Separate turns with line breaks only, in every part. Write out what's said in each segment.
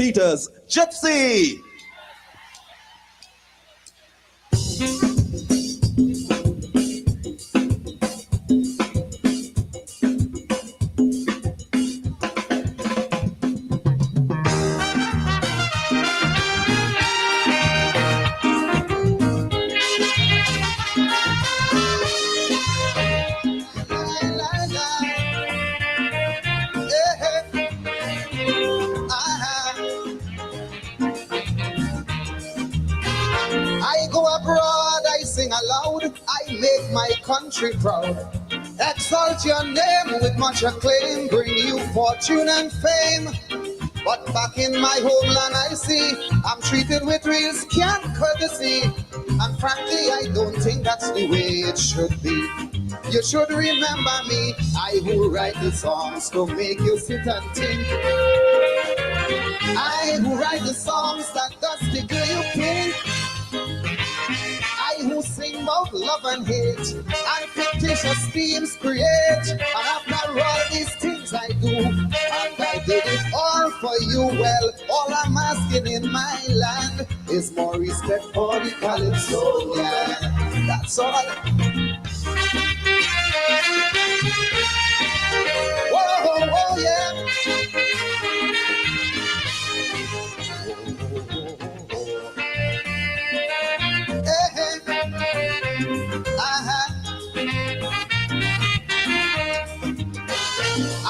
Peters, Gypsy.
I make my country proud. Exalt your name with much acclaim, bring you fortune and fame. But back in my homeland I see I'm treated with real scant courtesy. And frankly I don't think that's the way it should be. You should remember me, I who write the songs to make you sit and think. I who write the songs that does tickle you pink. I who sing about love and hate and fictitious themes create. And after all these things I do, and I did it all for you. Well, all I'm asking in my land is more respect for the calypso. Yeah, that's all. Whoa, whoa, yeah.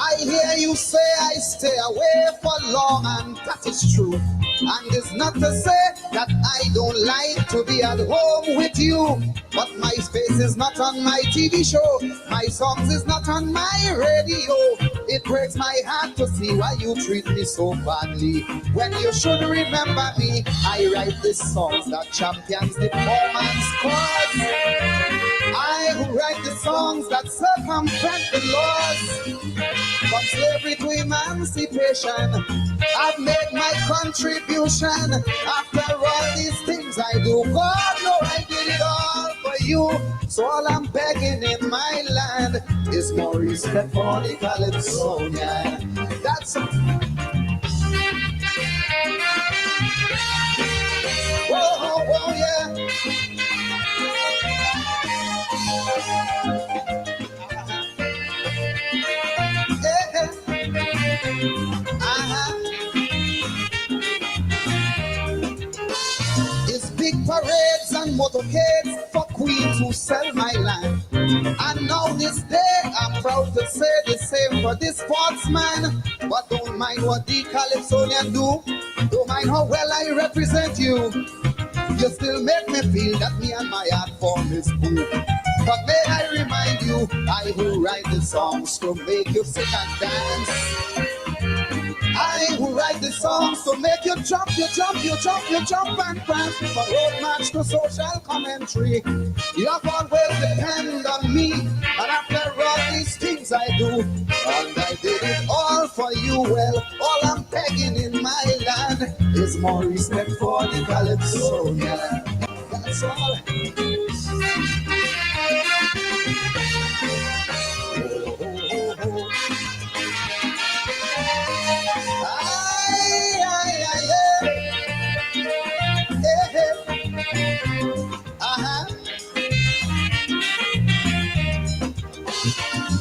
I hear you say I stay away for long, and that is true. And it's not to say that I don't like to be at home with you, but my face is not on my TV show, my songs is not on my radio. It breaks my heart to see why you treat me so badly, when you should remember me. I write these songs that champions the poor man's cause. I who write the songs that circumvent the laws. From slavery to emancipation, I've made my contribution. After all these things I do, God know I did it all for you. So all I'm begging in my land is more respect for the calypso. Yeah, that's it. Whoa, whoa, yeah. It's big parades and motorcades for queens who sell my land. And now this day I'm proud to say the same for this sportsman. But don't mind what the Calypsonian do, don't mind how well I represent you. You still make me feel that me and my art form is cool. But may I remind you, I who write the songs to make you sit and dance. I who write the songs to make you jump, you jump, you jump, you jump and prance. From road march to social commentary, you have always depend on me. And after all these things I do, and I did it all for you. Well, all I'm begging in my land is more respect for the calypso. Yeah, that's all.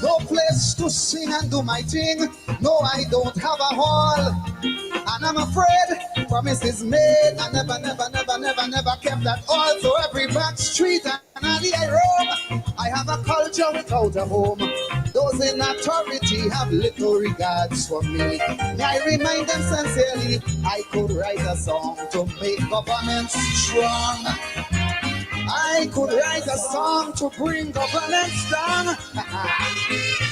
No place to sing and do my thing. No, I don't have a hall. And I'm afraid promises made I never kept that all. So every back street and alley I roam, I have a culture without a home. Those in authority have little regards for me. May I remind them sincerely, I could write a song to make government strong. I could write a song to bring governance down.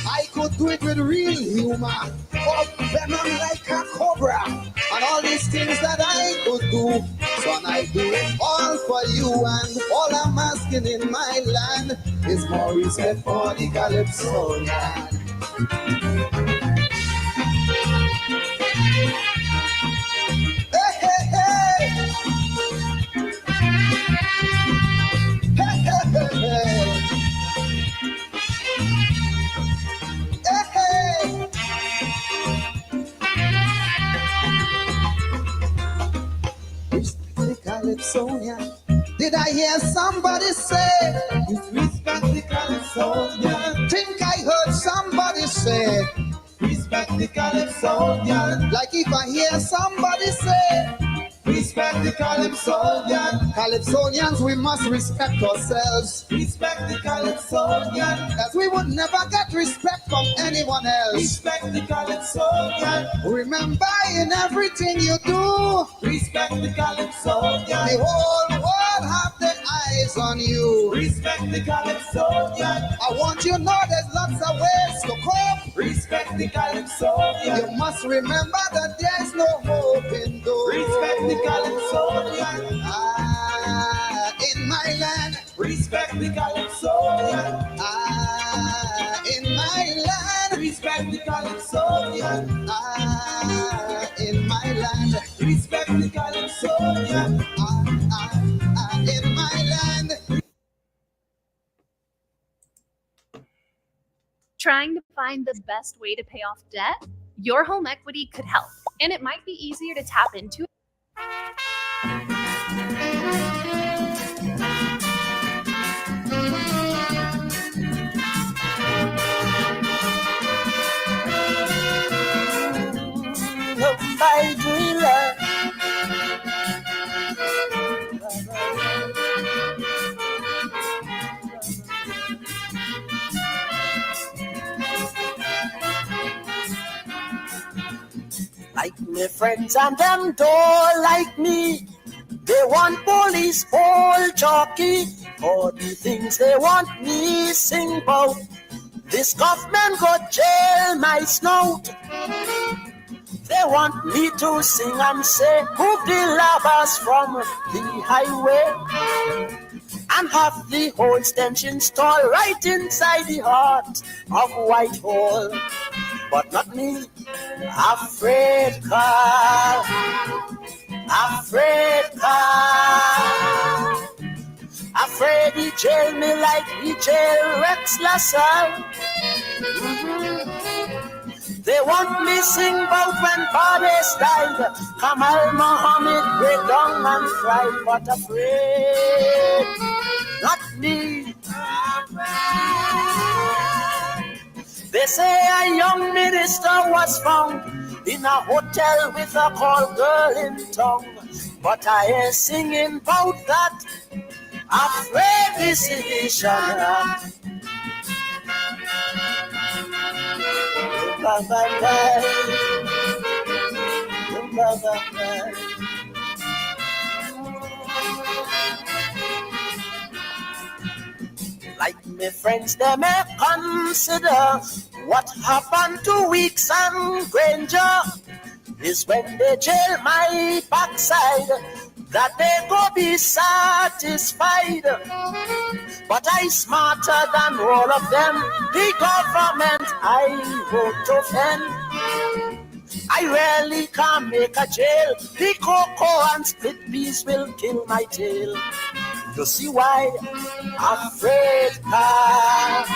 I could do it with real humor, or venom like a cobra, and all these things that I could do. So I do it all for you, and all I'm asking in my land is more respect for the calypso. Hey, hey, hey. Hey, hey, hey, hey. Hey, hey. Calypsonian. Did I hear somebody say,
Respect the Calypsonian.
think I heard somebody say,
Respect the Calypsonian.
like if I hear somebody say,
Respect the Calypsonian.
Calypsonians, we must respect ourselves,
Respect the Calypsonian.
as we would never get respect from anyone else.
Respect the Calypsonian.
Remember, in everything you do,
Respect the
the
Calypsonian.
whole world have their eyes on you.
Respect the Calypsonian.
I want you to know there's lots of ways to cope.
Respect the Calypsonian.
You must remember that there's no hope in those.
Respect the Calypsonian.
Ah, in my land.
Respect the Calypsonian.
Ah, in my land.
Respect the Calypsonian.
Ah, in my land.
Respect the Calypsonian.
In my land.
Trying to find the best way to pay off debt? Your home equity could help, and it might be easier to tap into.
By driller. Like my friends and them don't like me. They want police, all jockey. All the things they want me sing about. This government go jail my snout. They want me to sing and say, move the labbers from the highway and have the whole stanchion stall right inside the heart of Whitehall. But not me, afraid car, afraid he jail me like he jail Rex LaSalle. They want me sing about when fathers died. Kamal Muhammad break down and cry, but afraid, not me. They say a young minister was found in a hotel with a call girl in tongue. But I ain't singing about that. Afraid decision. Like my friends, they may consider what happened to Weeks and Granger is when they jail my backside, that they go be satisfied. But I smarter than all of them. The government I won't offend. I rarely can make a jail. The cocoa and split peas will kill my tail. You see why? Afraid car.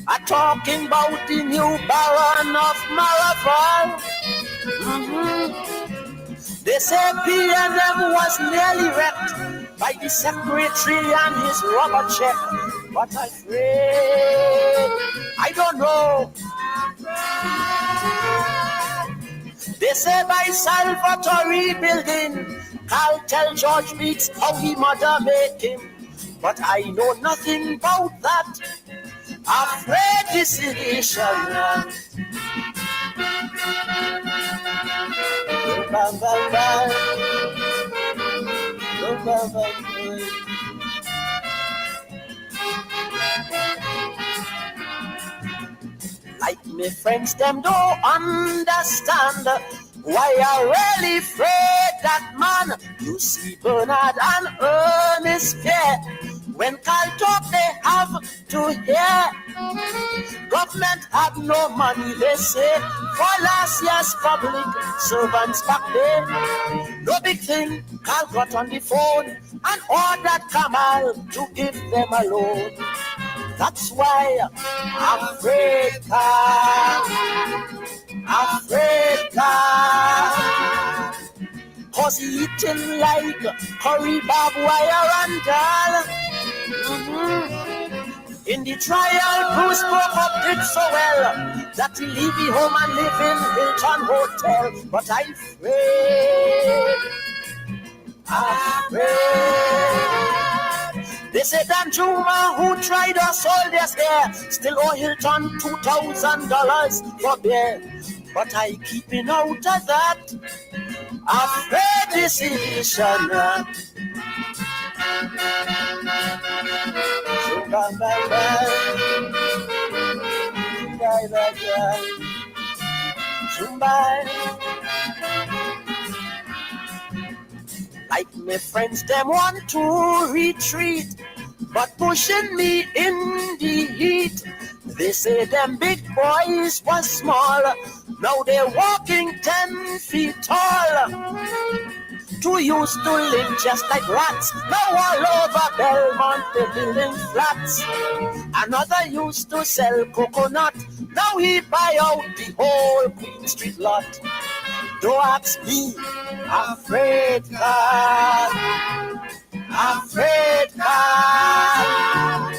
I'm talking about the new Baron of Maraval. They say PNM was nearly wrecked by the secretary and his rubber check. But afraid, I don't know. They say by Salvatore building, Carl tell George Beats how he mother make him. But I know nothing about that. Afraid decision. Like my friends, them don't understand why I really afraid that man. You see Bernard and Ernest Pierre. When Carl talk, they have to hear. Government had no money, they say, for last year's public servants back then. No big thing, Carl got on the phone and ordered Kamal to give them a loan. That's why I'm afraid, afraid God. Cause he eating like curry, barbed wire and all. In the trial, Bruce spoke up, did so well that he leave the home and live in Hilton Hotel. But I'm afraid. They said that Juma, who tried us all this there, still owe Hilton $2,000 for beer. But I keeping out of that. Afraid decision. Like my friends, them want to retreat, but pushing me in the heat. They say them big boys was small, now they're walking 10 feet tall. Two used to live just like rats, now all over Belmont they're building flats. Another used to sell coconut, now he buy out the whole Queen Street lot. Don't ask me, afraid God, afraid God.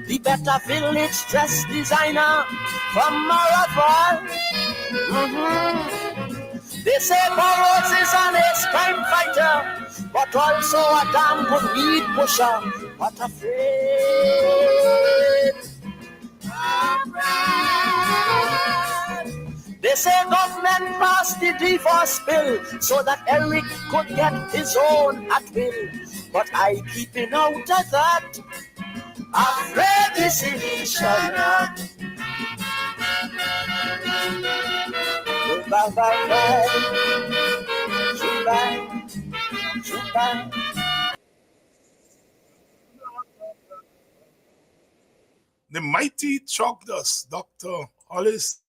The Better Village dress designer from Marathon. They say Burroughs is an ex-crime fighter, but also a damn good weed pusher. But afraid. They say government passed the divorce bill so that Eric could get his own at will. But I keeping out of that. Afraid decision.
The mighty Chuck Dust, Dr. Hollis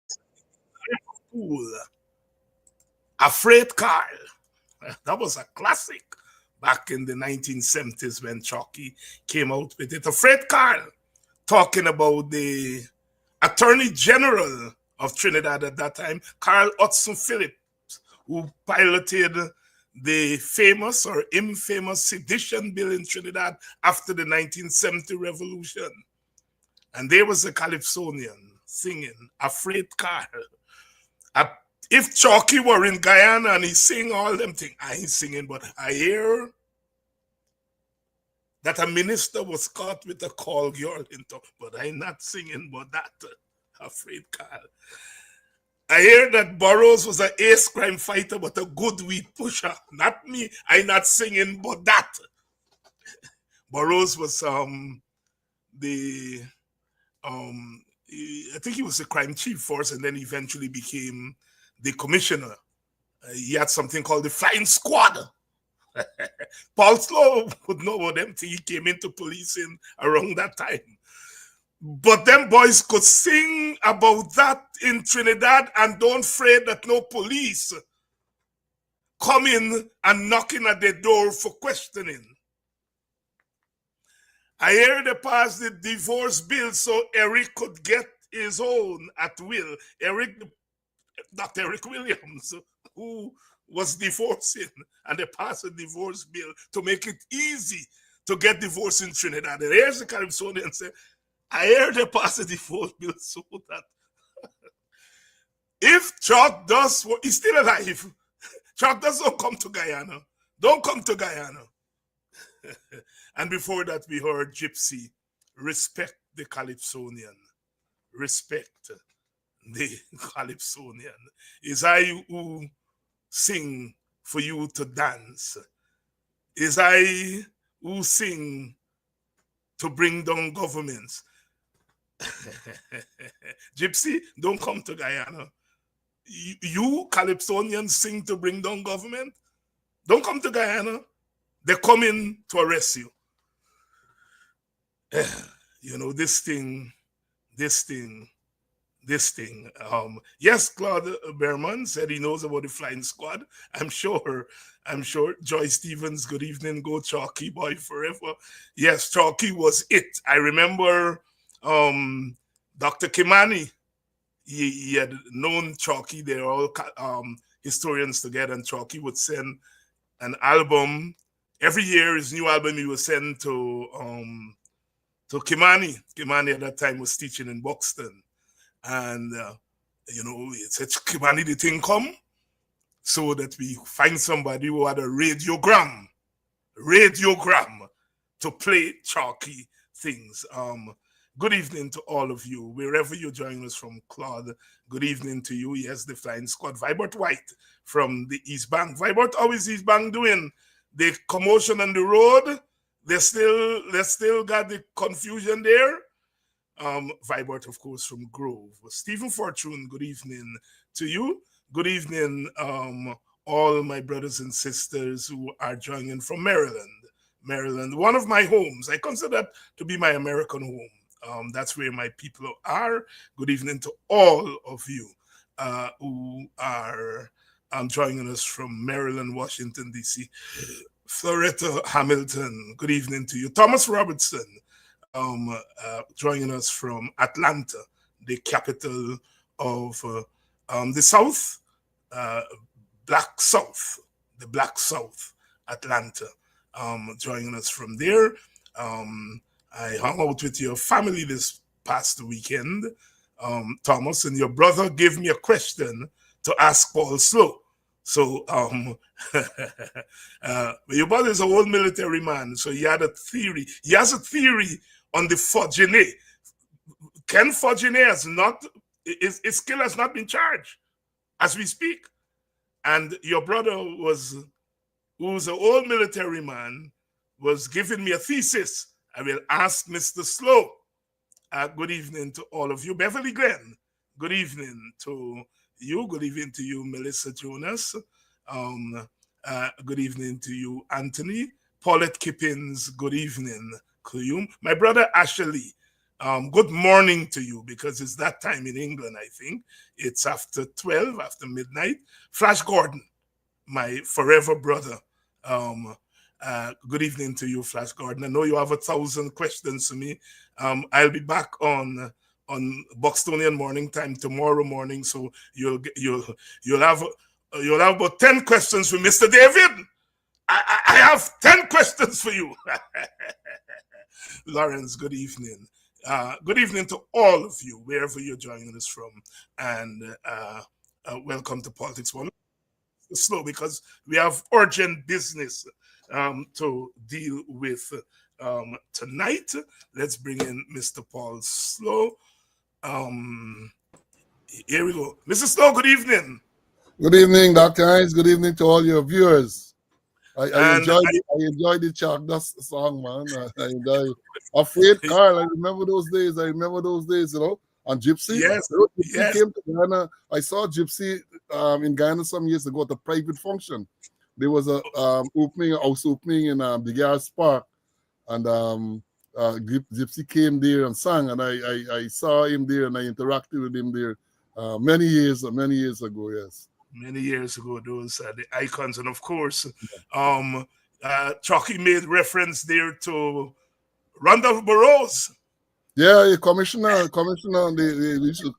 Pool, Afraid Carl. That was a classic back in the 1970s when Chucky came out with it. Afraid Carl, talking about the Attorney General of Trinidad at that time, Carl Hudson Phillips, who piloted the famous or infamous sedition bill in Trinidad after the 1970 revolution. And there was a Calypsonian singing Afraid Carl. If Chalky were in Guyana and he sing all them things, I ain't singing, but I hear that a minister was caught with a call girl into, but I'm not singing but that. Afraid Carl. I hear that Burroughs was an ace crime fighter, but a good weed pusher. Not me. I'm not singing but that. Burroughs was I think he was the crime chief first, and then eventually became the commissioner. He had something called the Flying Squad. Paul Slowe would know about them till he came into policing around that time. But them boys could sing about that in Trinidad and don't afraid that no police come in and knocking at their door for questioning. I hear they passed the divorce bill so Eric could get his own at will. Dr. Eric Williams, who was divorcing, and they passed a divorce bill to make it easy to get divorced in Trinidad. And here's the Calypsonian say, I hear they passed a divorce bill so that if Chuck Dust, he's still alive, Chuck Dust don't come to Guyana. Don't come to Guyana. And before that, we heard Gypsy, respect the Calypsonian. Respect the Calypsonian. Is I who sing for you to dance. Is I who sing to bring down governments. Gypsy, don't come to Guyana. You Calypsonians sing to bring down government? Don't come to Guyana. They're coming to arrest you. You know, this thing. Yes, Claude Berman said he knows about the Flying Squad. I'm sure. Joy Stevens, good evening. Go Chalky boy forever. Yes, Chalky was it. I remember Dr. Kimani he had known Chalky. They're all historians together, and Chalky would send an album every year. His new album he would send to Kimani. Kimani at that time was teaching in Buxton, and it said, Kimani, the thing come, so that we find somebody who had a radiogram to play Chalky things. Good evening to all of you, wherever you're joining us from, Claude. Good evening to you. Yes, the flying squad. Vibert White from the East Bank. Vibert, how is East Bank doing? The commotion on the road, they still got the confusion there. Vibert, of course, from Grove. Stephen Fortune, good evening to you. Good evening, all my brothers and sisters who are joining from Maryland, one of my homes. I consider that to be my American home. That's where my people are. Good evening to all of you who are joining us from Maryland, Washington, D.C. Floretta Hamilton, good evening to you. Thomas Robertson, joining us from Atlanta, the capital of the South, Black South, the Black South, Atlanta, joining us from there. I hung out with your family this past weekend, Thomas, and your brother gave me a question to ask Paul Slowe. So, your brother is an old military man, so he had a theory. He has a theory on the Forgenet. Ken Forgenet his skill has not been charged as we speak. And your brother who's an old military man, was giving me a thesis. I will ask Mr. Slowe. Good evening to all of you. Beverly Glenn, good evening to you. Good evening to you, Melissa Jonas. Good evening to you, Anthony. Paulette Kippins, good evening to you. My brother Ashley, good morning to you, because it's that time in England, I think. It's after 12, after midnight. Flash Gordon, my forever brother. Good evening to you, Flash Gordon. I know you have 1,000 questions to me. I'll be back on Buxtonian Morning Time tomorrow morning, so you'll have about 10 questions for Mr. David. I have 10 questions for you. Lawrence, good evening. Good evening to all of you, wherever you're joining us from, and welcome to Politics One. Slow, because we have urgent business to deal with tonight. Let's bring in Mr. Paul Slowe. Here we go. Mr. Slowe, good evening.
Good evening, Dr. Hines. Good evening to all your viewers. I enjoyed the Chargdas song, man. I enjoy it. Afraid Carl, I remember those days, you know. And Gypsy.
Yes.
You know, Gypsy came to Ghana. I saw Gypsy in Ghana some years ago at a private function. There was a house opening in the Garage Park, and Gypsy came there and sang, and I saw him there and I interacted with him there many years ago. Yes,
many years ago. Those are the icons, and of course, Chucky made reference there to Randolph Burroughs.
Yeah, the commissioner, the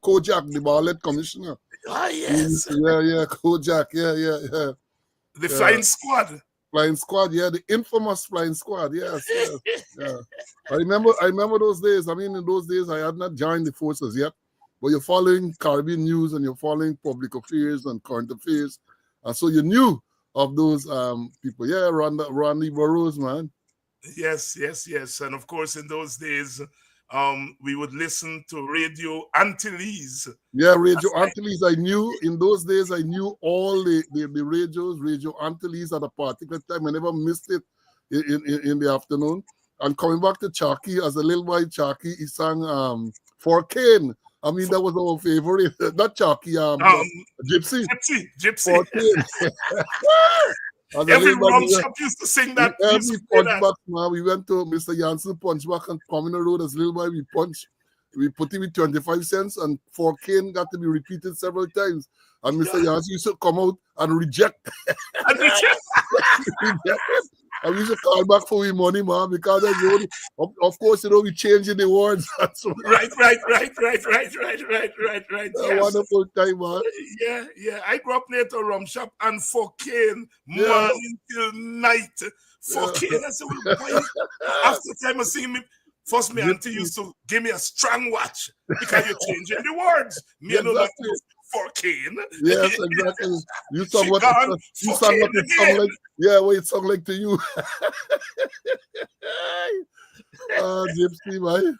Kojak, the ballet commissioner.
Ah, yes.
Yeah, Kojak. Yeah.
The Flying Squad.
Flying Squad, yeah, the infamous Flying Squad, yes. Yeah. I remember those days. I mean, in those days, I had not joined the forces yet, but you're following Caribbean news and you're following public affairs and current affairs, and so you knew of those people. Yeah, Randy Burroughs, man.
Yes, and of course, in those days, we would listen to Radio Antilles.
Yeah, Radio Antilles. I knew in those days. I knew all the radios. Radio Antilles at a particular time. I never missed it in the afternoon. And coming back to Chalky, as a little boy, Chalky, he sang For Kane. I mean, that was our favorite. Not Chalky, Gypsy.
For
Kane.
Every rum shop used to sing that.
Every punch back, man. We went to Mr. Jansen punch back on Communal Road as little boy. We punch we put it with 25 cents, and for cane got to be repeated several times. And Mr. Yancey used to come out and reject. Reject it. And we used to call back for we money, man, because of course, we changing the words.
Right. Yes.
Wonderful time, man.
Yeah. I grew up near to rum shop, and for cane, morning till night. For cane, I said, well, boy, after time I see me, first my auntie used to give me a strong watch because you're changing the words. Me exactly. Not for cane.
Yes, exactly. You sound what it sound like. Yeah, what it sound like to you. Gypsy, man.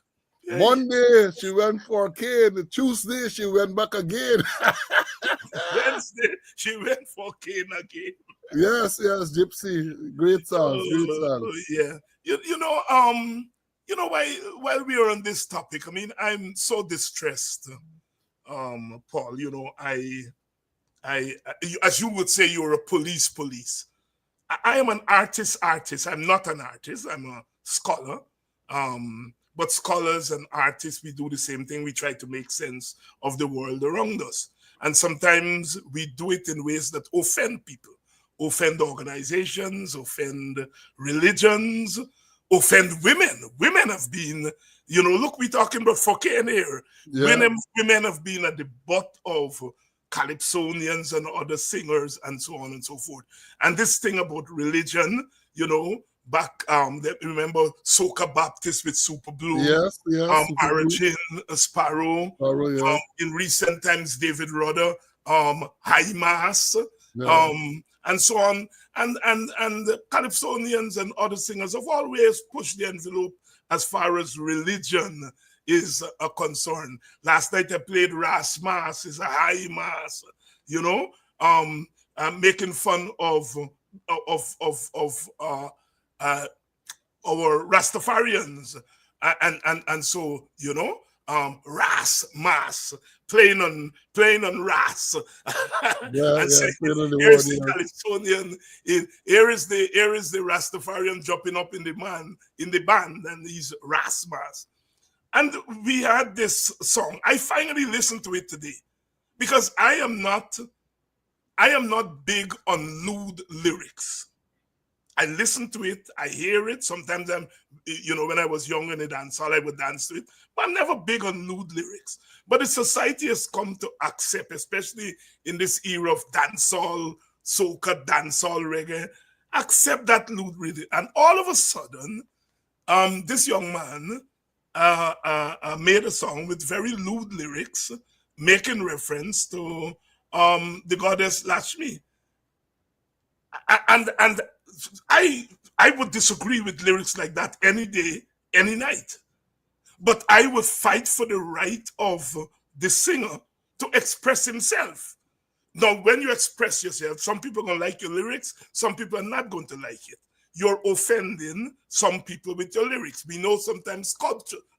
Monday she went for cane. Tuesday she went back again.
Wednesday she went for cane again.
Yes, Gypsy. Great song.
Yeah. While we are on this topic, I mean, I'm so distressed. Paul, I as you would say, you're a police. I am an artist. I'm not an artist. I'm a scholar. But scholars and artists, we do the same thing. We try to make sense of the world around us. And sometimes we do it in ways that offend people, offend organizations, offend religions, offend women. Women have been, look, we're talking about Fouquet here. Yeah. Women have been at the butt of calypsonians and other singers and so on and so forth. And this thing about religion, back, remember Soca Baptist with Super Blue,
yes,
Origin, Sparrow,
yeah.
In recent times, David Rudder, High Mass, yeah. And so on. And the Calypsonians and other singers have always pushed the envelope as far as religion is a concern. Last night I played Ras Mass, is a high mass, making fun of our Rastafarians, and so Ras Mass, playing on Ras, and saying, here's the Calypsonian, here is the Rastafarian jumping up in the band, and he's Ras Mass. And we had this song. I finally listened to it today because I am not big on lewd lyrics. I listen to it, I hear it. Sometimes when I was young in the dance hall, I would dance to it. But I'm never big on lewd lyrics. But the society has come to accept, especially in this era of dancehall, soca, dancehall, reggae, accept that lewd rhythm. And all of a sudden, this young man made a song with very lewd lyrics, making reference to the goddess Lakshmi. And I would disagree with lyrics like that any day, any night. But I would fight for the right of the singer to express himself. Now, when you express yourself, some people are going to like your lyrics, some people are not going to like it. You're offending some people with your lyrics. We know sometimes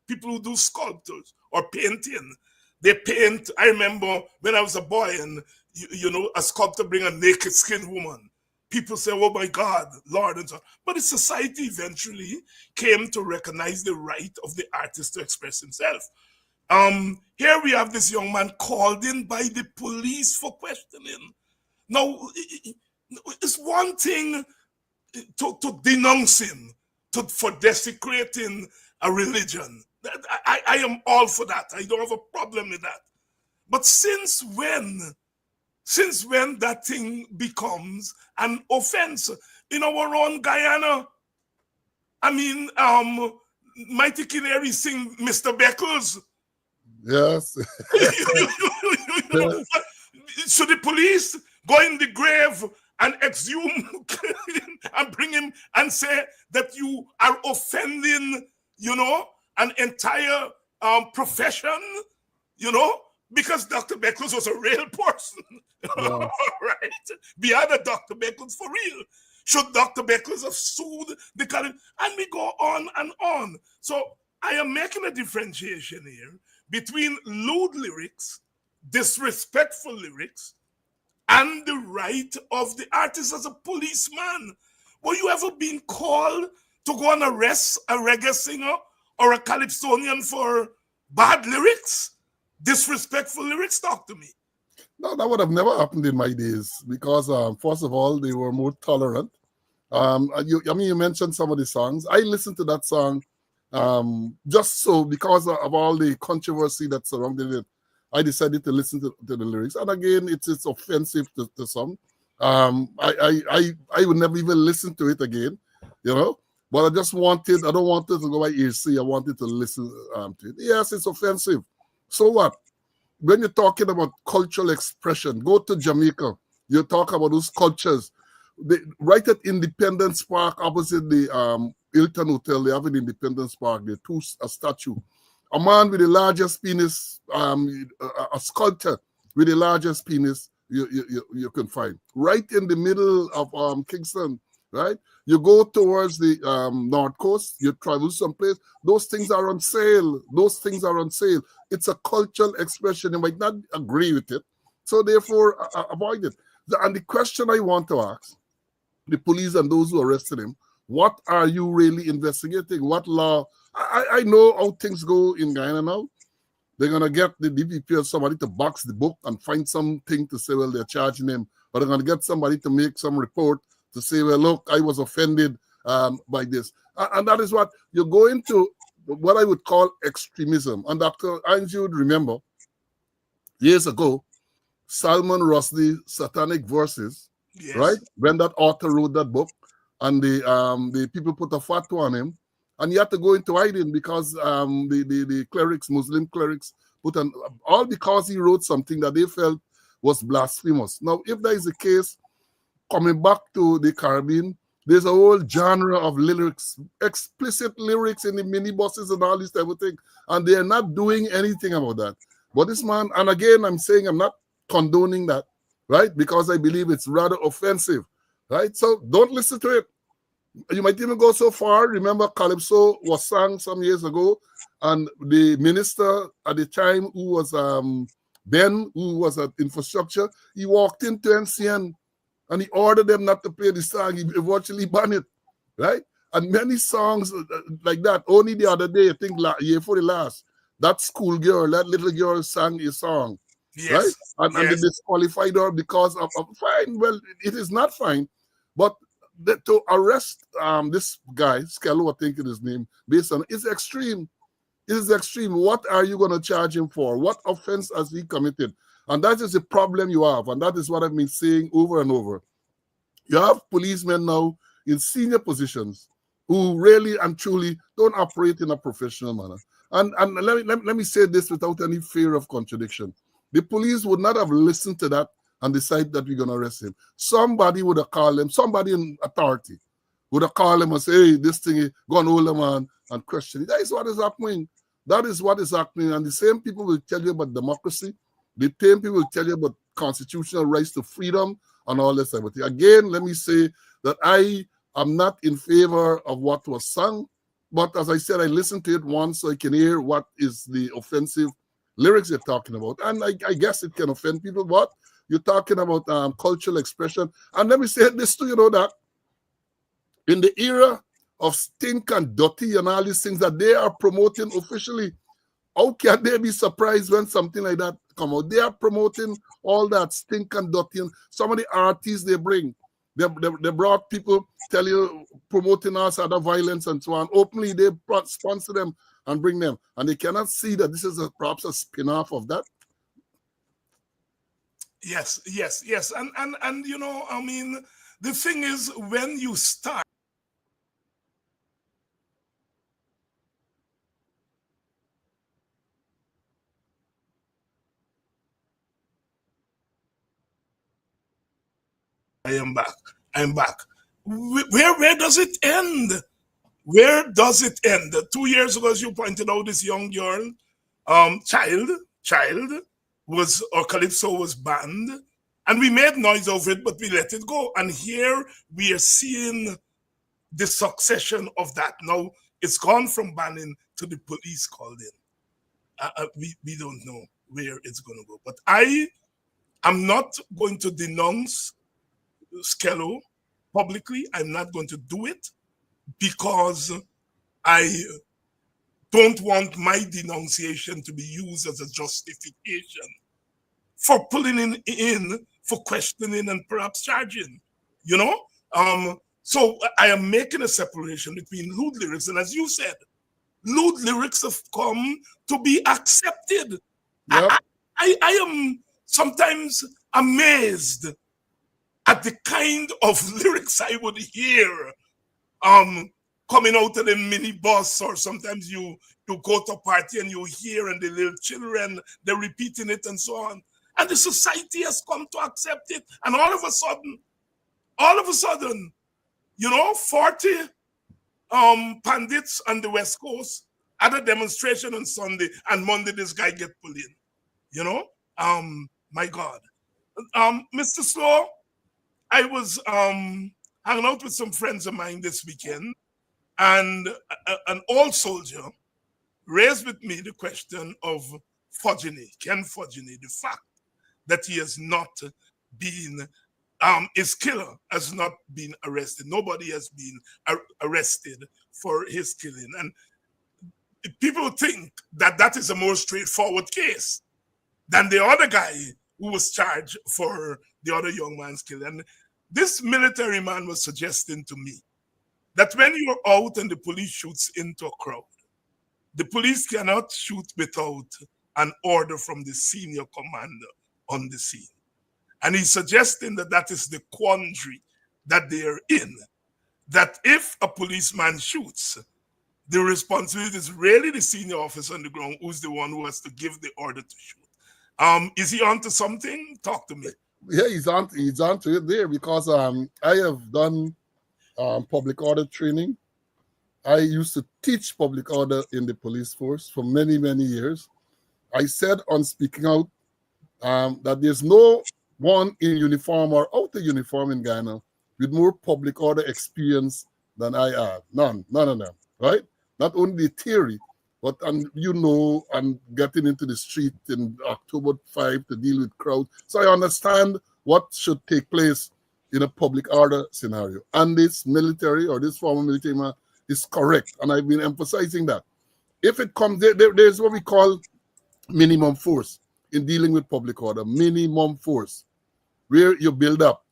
people who do sculptures or painting, they paint. I remember when I was a boy and, a sculptor bring a naked skinned woman. People say, oh my God, Lord, and so on. But the society eventually came to recognize the right of the artist to express himself. Here we have this young man called in by the police for questioning. Now, it's one thing to denounce him for desecrating a religion. I am all for that. I don't have a problem with that. But since when that thing becomes an offense in our own Guyana? I mean, Mighty Kineri sing Mr. Beckles.
Yes.
Should the police go in the grave and exhume and bring him and say that you are offending, an entire profession, because Dr. Beckles was a real person. Yeah. Right? The other Dr. Beckles for real. Should Dr. Beckles have sued the college? And we go on and on. So I am making a differentiation here between lewd lyrics, disrespectful lyrics, and the right of the artist as a policeman. Were you ever been called to go and arrest a reggae singer or a calypsonian for bad lyrics, disrespectful lyrics? Talk to me.
No, that would have never happened in my days because, first of all, they were more tolerant. You mentioned some of the songs. I listened to that song just so because of all the controversy that surrounded it. I decided to listen to the lyrics, and again, it's offensive to some. I would never even listen to it again, you know. But I just wanted, I don't want it to go by ear. I wanted to listen to it. Yes, it's offensive. So what? When you're talking about cultural expression, go to Jamaica. You talk about those cultures. Right at Independence Park, opposite the Hilton Hotel, they have an Independence Park. There a statue. A man with the largest penis, a sculptor with the largest penis you can find. Right in the middle of Kingston, right? You go towards the North Coast, you travel someplace, those things are on sale. Those things are on sale. It's a cultural expression. You might not agree with it. So therefore, avoid it. And the question I want to ask the police and those who arrested him, what are you really investigating? What law? I know how things go in Guyana now. They're going to get the DPP or somebody to box the book and find something to say, well, they're charging him. Or they're going to get somebody to make some report to say, well, look, I was offended by this. And that is what you're going to, what I would call extremism. And Dr. Younge would remember, years ago, Salman Rushdie, Satanic Verses,
Yes.
right? When that author wrote that book, and the people put a fatwa on him, and he had to go into hiding because the clerics, Muslim clerics, put an all because he wrote something that they felt was blasphemous. Now, if that is the case, coming back to the Caribbean, there's a whole genre of lyrics, explicit lyrics in the minibuses and all this type of thing, and they're not doing anything about that. But this man, and again, I'm saying I'm not condoning that, right? Because I believe it's rather offensive, right? So don't listen to it. You might even go so far. Remember, Calypso was sung some years ago, and the minister at the time, who was Ben, who was at infrastructure, he walked into NCN and he ordered them not to play the song. He virtually banned it, right? And many songs like that. Only the other day, I think year for the last, that schoolgirl, that little girl sang a song,
Yes.
right? And
Yes.
they disqualified her because of fine. Well, it is not fine, but to arrest this guy, Skello, I think is his name, based on it's extreme. It is extreme. What are you going to charge him for? What offense has he committed? And that is the problem you have. And that is what I've been saying over and over. You have policemen now in senior positions who really and truly don't operate in a professional manner. And let me say this without any fear of contradiction. The police would not have listened to that and decide that we're going to arrest him. Somebody would have called him, somebody in authority would have called him and say, hey, this thing, go and hold him on and question it. That is what is happening. That is what is happening. And the same people will tell you about democracy. The same people will tell you about constitutional rights to freedom and all this everything. Again, let me say that I am not in favor of what was sung. But as I said, I listened to it once so I can hear what is the offensive lyrics you're talking about. And I guess it can offend people, but you're talking about cultural expression. And let me say this to you, know that in the era of stink and dirty and all these things that they are promoting officially, how can they be surprised when something like that come out? They are promoting all that stink and dirty. And some of the artists they bring, they brought people tell you promoting us other violence and so on. Openly, they sponsor them and bring them. And they cannot see that this is perhaps a spin-off of that.
Yes. And you know, I mean, the thing is, when you start I'm back. Where does it end? Where does it end? 2 years ago, as you pointed out, this young girl, child was, or Calypso was banned, and we made noise over it, but we let it go. And here we are seeing the succession of that. Now it's gone from banning to the police called in. We don't know where it's going to go. But I am not going to denounce Skello publicly. I'm not going to do it because I don't want my denunciation to be used as a justification for pulling in for questioning and perhaps charging, you know? So I am making a separation between lewd lyrics, and as you said, lewd lyrics have come to be accepted.
Yep.
I am sometimes amazed at the kind of lyrics I would hear coming out of the minibus, or sometimes you go to a party and you hear, and the little children, they're repeating it and so on. And the society has come to accept it. And all of a sudden, 40 pandits on the West Coast at a demonstration on Sunday, and Monday this guy get pulled in. My God. Mr. Slowe, I was hanging out with some friends of mine this weekend, and an old soldier raised with me the question of Ken Fudgeny, the fact that he has not been, his killer has not been arrested. Nobody has been arrested for his killing. And people think that that is a more straightforward case than the other guy who was charged for the other young man's killing. And this military man was suggesting to me that when you're out and the police shoots into a crowd, the police cannot shoot without an order from the senior commander on the scene. And he's suggesting that that is the quandary that they're in, that if a policeman shoots, the responsibility is really the senior officer on the ground who's the one who has to give the order to shoot. Is he onto something? Talk to me.
Yeah, he's onto it there, because I have done public order training. I used to teach public order in the police force for many, many years. I said on speaking out that there's no one in uniform or out of uniform in Ghana with more public order experience than I have. None of them, right? Not only the theory, but and getting into the street in October 5 to deal with crowds. So I understand what should take place in a public order scenario. And this military, or this former military man, is correct. And I've been emphasizing that. If it comes, there's what we call minimum force in dealing with public order. Minimum force, where you build up.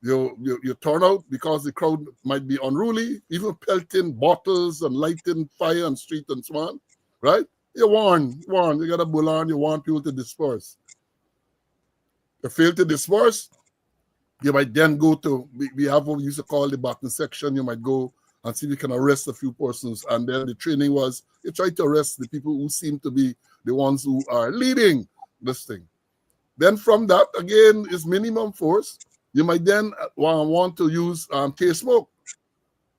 You turn out because the crowd might be unruly, even pelting bottles and lighting fire on street and so on, right? You warn, you got a bull on, you want people to disperse. You fail to disperse, you might then go to, we have what we used to call the baton section. You might go and see if you can arrest a few persons. And then the training was, you try to arrest the people who seem to be the ones who are leading this thing. Then from that, again, is minimum force. You might then want to use tear smoke,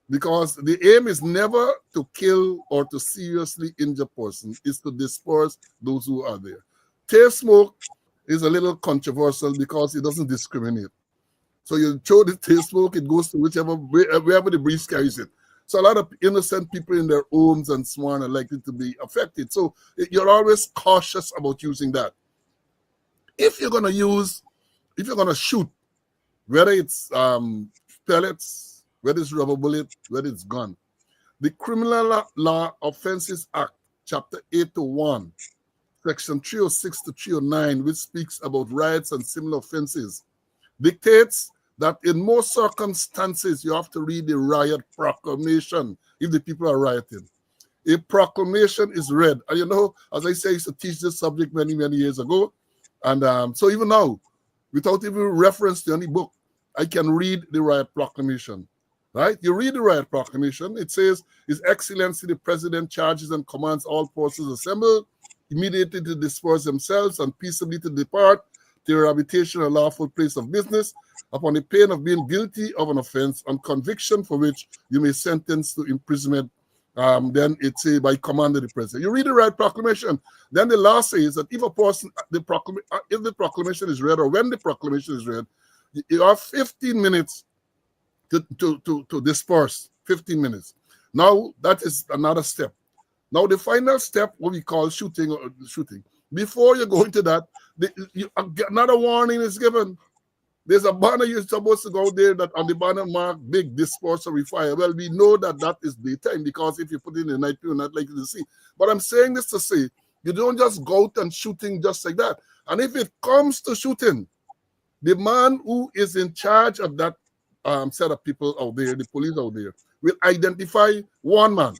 because the aim is never to kill or to seriously injure persons, it's to disperse those who are there. Tear smoke is a little controversial because it doesn't discriminate. So you throw the tear smoke, it goes to wherever the breeze carries it. So a lot of innocent people in their homes and so on are likely to be affected. So you're always cautious about using that. If you're going to shoot, whether it's pellets, whether it's rubber bullet, whether it's gun, the Criminal Law Offences Act, Chapter 801, Section 306 to 309, which speaks about riots and similar offenses, dictates that in most circumstances you have to read the riot proclamation if the people are rioting. A proclamation is read. And as I say, I used to teach this subject many, many years ago. And so even now, without even reference to any book, I can read the riot proclamation, right? You read the riot proclamation. It says, His Excellency the President charges and commands all forces assembled immediately to disperse themselves and peaceably to depart to your habitation or lawful place of business upon the pain of being guilty of an offense on conviction for which you may sentence to imprisonment. Then it says by command of the president. You read the riot proclamation. Then the law says that if a person, if the proclamation is read, or when the proclamation is read, you have 15 minutes to disperse. 15 minutes. Now that is another step. Now the final step, what we call shooting. Before you go into that, another warning is given. There's a banner you're supposed to go there that on the banner mark big disposal fire. Well, we know that that is daytime because if you put it in the night, you're not likely to see. But I'm saying this to say, you don't just go out and shooting just like that. And if it comes to shooting, the man who is in charge of that set of people out there, the police out there, will identify one man,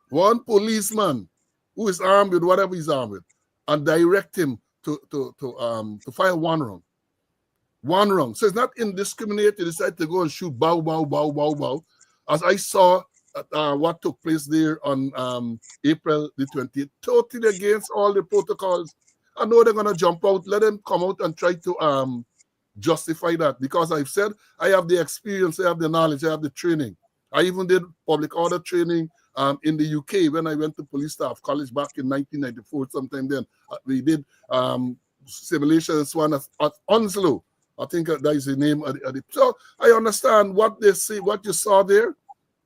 one policeman who is armed with whatever he's armed with, and direct him to fire one round. One round. So it's not indiscriminate. You decide to go and shoot bow, bow, bow, bow, bow. As I saw what took place there on April the 20th, totally against all the protocols. I know they're going to jump out. Let them come out and try to justify that, because I've said I have the experience, I have the knowledge, I have the training. I even did public order training in the UK when I went to police staff college back in 1994, sometime then. We did simulations one at Onslow. I think that is the name of the. So I understand what they say, what you saw there,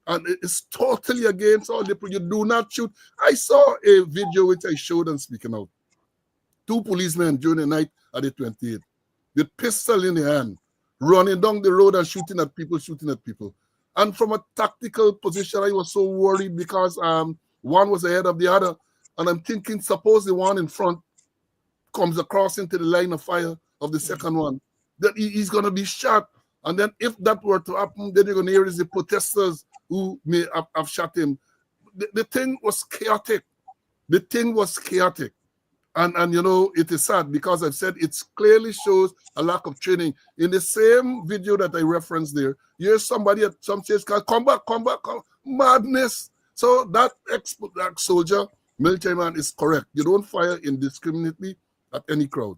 and it's totally against all the. You do not shoot. I saw a video which I showed and speaking out. Two policemen during the night at the 28th with pistol in the hand, running down the road and shooting at people. And from a tactical position, I was so worried because one was ahead of the other, and I'm thinking, suppose the one in front comes across into the line of fire of the second one, that he's going to be shot. And then if that were to happen, then you're going to hear is the protesters who may have shot him. The thing was chaotic. And you know, it is sad because I've said it clearly shows a lack of training. In the same video that I referenced there, here's somebody at some stage called, come back, madness. So that soldier, military man, is correct. You don't fire indiscriminately at any crowd.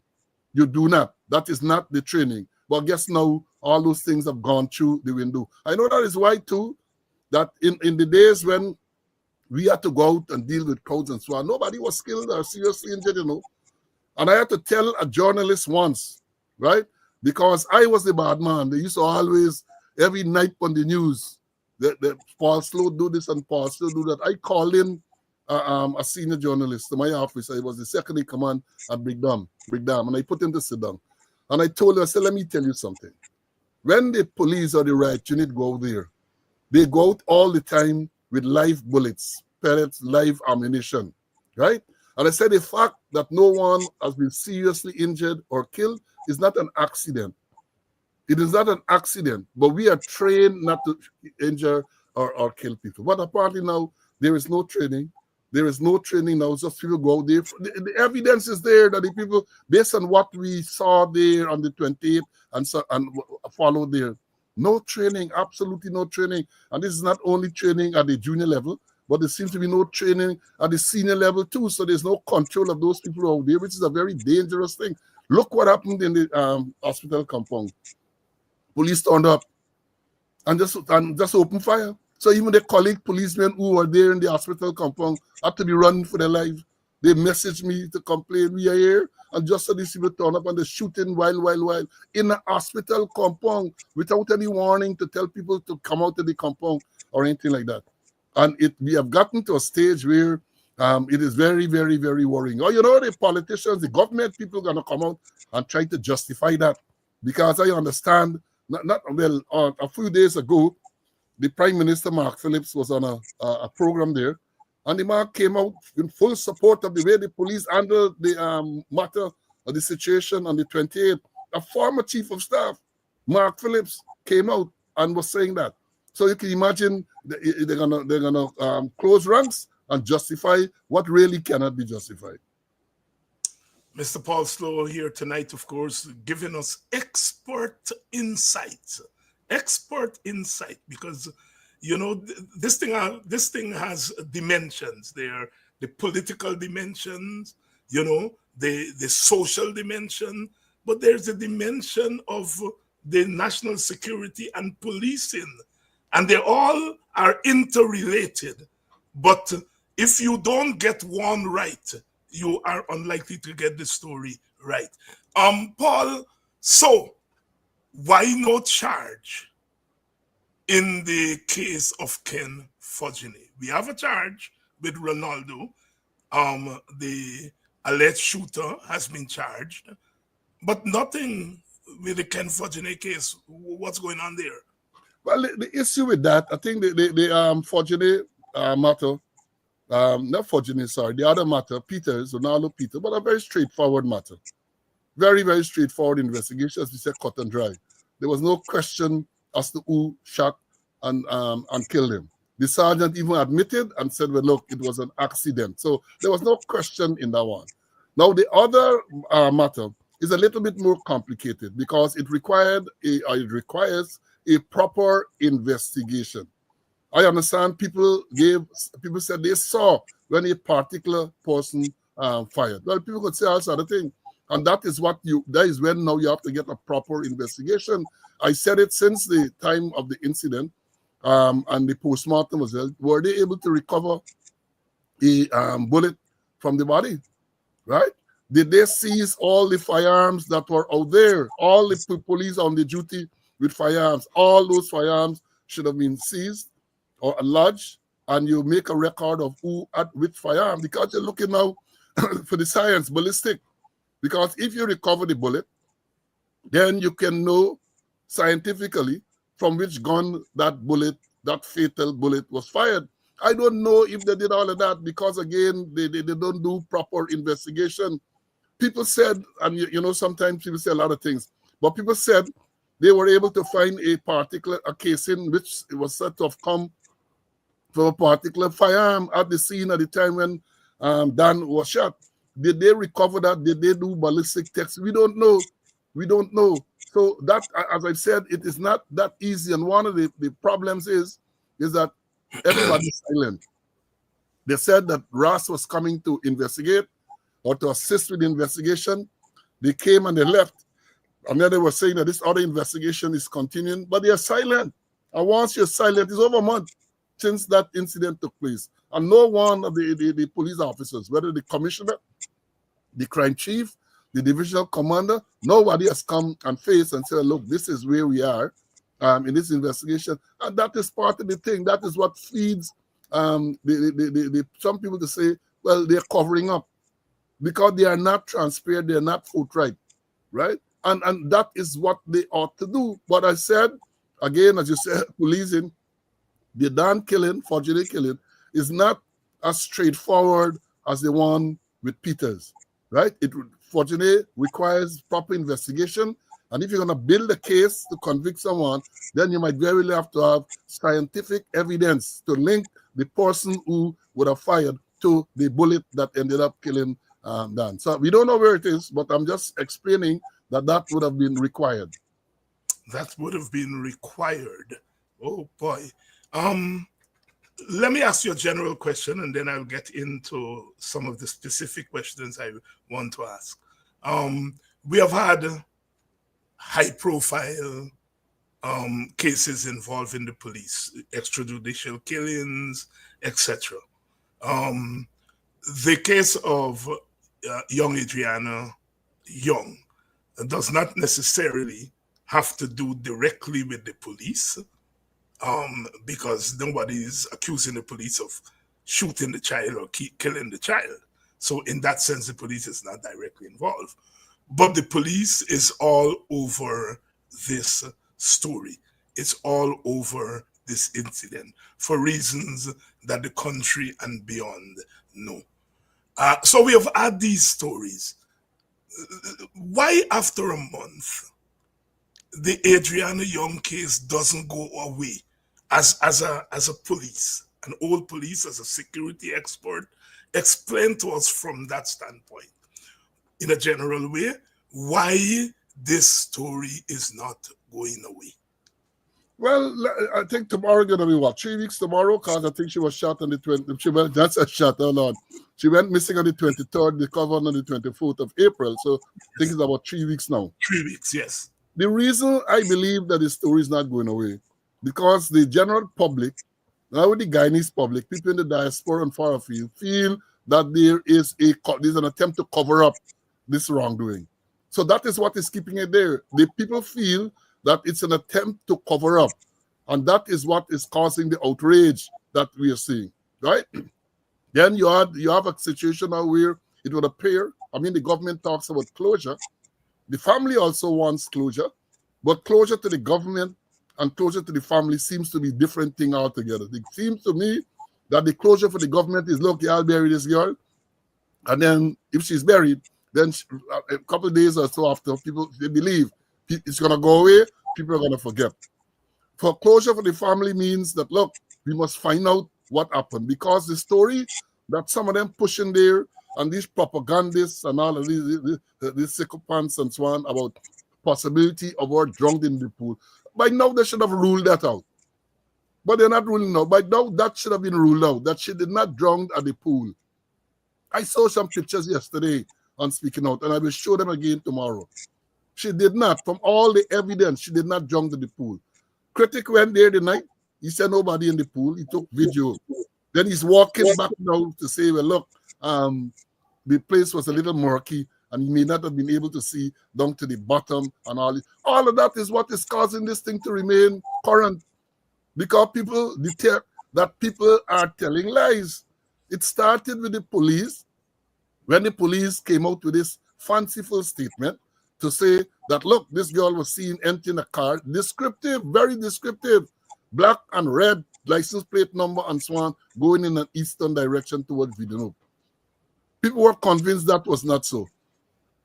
You do not. That is not the training. But guess now, all those things have gone through the window. I know that is why too, that in the days when we had to go out and deal with crowds and so on, nobody was killed or seriously injured, you know. And I had to tell a journalist once, right? Because I was the bad man. They used to always, every night on the news, that Paul Slowe do this and Paul Slowe do that. I called in a senior journalist to my office. I was the second in command at Brigham, and I put him to sit down. And I told him, I said, let me tell you something. When the police or the riot unit go out there, they go out all the time with live bullets, pellets, live ammunition, right? And I said the fact that no one has been seriously injured or killed is not an accident. It is not an accident, but we are trained not to injure or kill people. But apparently now, there is no training. There is no training now, just people go out there. The evidence is there that the people, based on what we saw there on the 28th and followed there, no training, absolutely no training. And this is not only training at the junior level, but there seems to be no training at the senior level too. So there's no control of those people out there, which is a very dangerous thing. Look what happened in the hospital compound. Police turned up and just opened fire. So even the colleague policemen who were there in the hospital compound had to be running for their lives. They messaged me to complain, we are here. And just so these people turn up and they're shooting while in a hospital compound without any warning to tell people to come out of the compound or anything like that. And we have gotten to a stage where it is very, very, very worrying. Oh, you know, the politicians, the government people are going to come out and try to justify that. Because I understand, a few days ago, the Prime Minister, Mark Phillips, was on a program there. And the man came out in full support of the way the police handled the matter of the situation on the 28th. A former chief of staff, Mark Phillips, came out and was saying that. So you can imagine they're gonna close ranks and justify what really cannot be justified.
Mr. Paul Slowe here tonight, of course, giving us expert insight, because you know this thing has dimensions. There, the political dimensions, you know, the social dimension, but there's a dimension of the national security and policing, and they all are interrelated. But if you don't get one right, you are unlikely to get the story right. Paul, so why no charge in the case of Ken Fudgeny? We have a charge with Ronaldo. The alleged shooter has been charged, but nothing with the Ken Fortuné case? What's going on there?
Well, the issue with that, I think the Fortuné matter, not Fortuné, sorry, the other matter, Peters, Ronaldo Peters, but a very straightforward matter. Very, very straightforward investigation, as we said, cut and dry. There was no question as to who shot and killed him. The sergeant even admitted and said, well, look, it was an accident. So there was no question in that one. Now, the other matter is a little bit more complicated because it requires a proper investigation. I understand people said they saw when a particular person fired. Well, people could say all sort of things. And that is when now you have to get a proper investigation. I said it since the time of the incident, and the postmortem was held. Were they able to recover a bullet from the body? Right? Did they seize all the firearms that were out there? All the police on the duty with firearms, all those firearms should have been seized or lodged, and you make a record of who at which firearm, because you're looking now for the science, ballistic. Because if you recover the bullet, then you can know scientifically from which gun that fatal bullet was fired. I don't know if they did all of that because, again, they don't do proper investigation. People said, and sometimes people say a lot of things, but people said they were able to find a casing which was said to have come from a particular firearm at the scene at the time when Dan was shot. Did they recover that? Did they do ballistic tests? We don't know. We don't know. So that, as I said, it is not that easy. And one of the problems is that everybody's silent. They said that Ross was coming to investigate or to assist with the investigation. They came and they left. And then they were saying that this other investigation is continuing, but they are silent. And once you're silent, it's over a month since that incident took place. And no one of the police officers, whether the commissioner, the crime chief, the divisional commander, nobody has come and faced and said, look, this is where we are in this investigation. And that is part of the thing. That is what feeds some people to say, well, they're covering up because they are not transparent, they're not forthright, right? And that is what they ought to do. But I said, again, as you said, policing, the Dan killing, Fortuné killing, is not as straightforward as the one with Peters, right? Fortuné requires proper investigation. And if you're going to build a case to convict someone, then you might very well have to have scientific evidence to link the person who would have fired to the bullet that ended up killing Dan. So we don't know where it is, but I'm just explaining that would have been required.
That would have been required. Oh, boy. Let me ask you a general question, and then I'll get into some of the specific questions I want to ask. We have had high-profile cases involving the police, extrajudicial killings, etc. The case of young Adriana Younge does not necessarily have to do directly with the police, because nobody is accusing the police of shooting the child or killing the child. So in that sense, the police is not directly involved. But the police is all over this story. It's all over this incident for reasons that the country and beyond know. So we have had these stories. Why after a month, the Adriana Younge case doesn't go away? As a police, an old police, as a security expert, explain to us from that standpoint, in a general way, why this story is not going away.
Well, I think tomorrow going to be what, 3 weeks tomorrow? Because I think she was shot on the 20th. That's a shot, hold on. She went missing on the 23rd, recovered on the 24th of April. So I think it's about 3 weeks now.
3 weeks, yes.
The reason I believe that the story is not going away, because the general public, now the Guyanese public, people in the diaspora and far afield, feel that there's an attempt to cover up this wrongdoing. So that is what is keeping it there. The people feel that it's an attempt to cover up. And that is what is causing the outrage that we are seeing, right? Then you have a situation now where it would appear, the government talks about closure, The family also wants closure, but closure to the government and closure to the family seems to be different thing altogether. It seems to me that the closure for the government is, look, I'll bury this girl, and then if she's buried, then a couple of days or so after, people, they believe it's going to go away, people are going to forget. For closure for the family means that, look, we must find out what happened, because the story that some of them pushing there and these propagandists and all of these sycophants and so on about possibility of her drowned in the pool, by now they should have ruled that out. But they're not ruling out. By now that should have been ruled out, that she did not drown at the pool. I saw some pictures yesterday on Speaking Out, and I will show them again tomorrow. She did not. From all the evidence, she did not drown in the pool. Critic went there the night. He said nobody in the pool. He took video. Then he's walking back now to say, well, look, the place was a little murky, and he may not have been able to see down to the bottom and all. All of that is what is causing this thing to remain current, because people detect that people are telling lies. It started with the police, when the police came out with this fanciful statement to say that, look, this girl was seen emptying a car, descriptive, very descriptive, black and red, license plate number and so on, going in an eastern direction towards Villeneuve. People were convinced that was not so,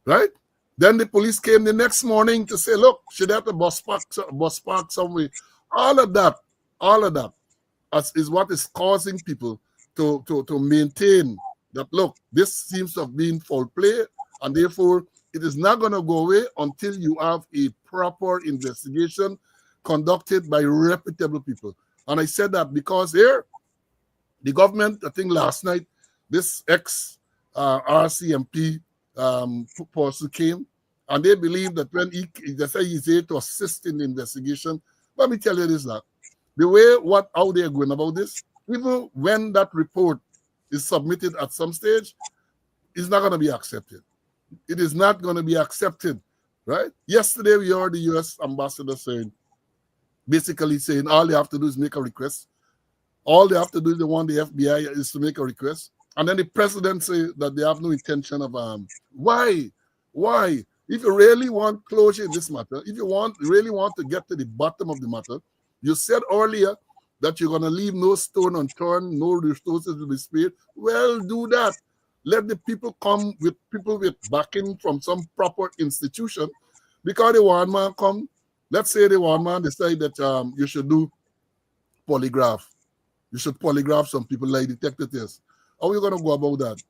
right? Then the police came the next morning to say, look, she had a bus park somewhere. All of that is what is causing people to maintain that, look, this seems to have been foul play, and therefore it is not going to go away until you have a proper investigation conducted by reputable people. And I said that because here, the government, I think last night, this ex-RCMP person came, and they believe that when they say he's here to assist in the investigation. Let me tell you this now. The way how they're going about this, even when that report is submitted at some stage, it's not going to be accepted. It is not going to be accepted, right? Yesterday, we heard the U.S. ambassador basically saying all they have to do is make a request. All they have to do is the FBI is to make a request. And then the president say that they have no intention of why? If you really want closure in this matter, if you really want to get to the bottom of the matter, you said earlier that you're going to leave no stone unturned, no resources will be spared. Well, do that. Let the people come with backing from some proper institution. Because the one man come, let's say the one man decide that you should do polygraph. You should polygraph some people like detective tests. How are you going to go about that?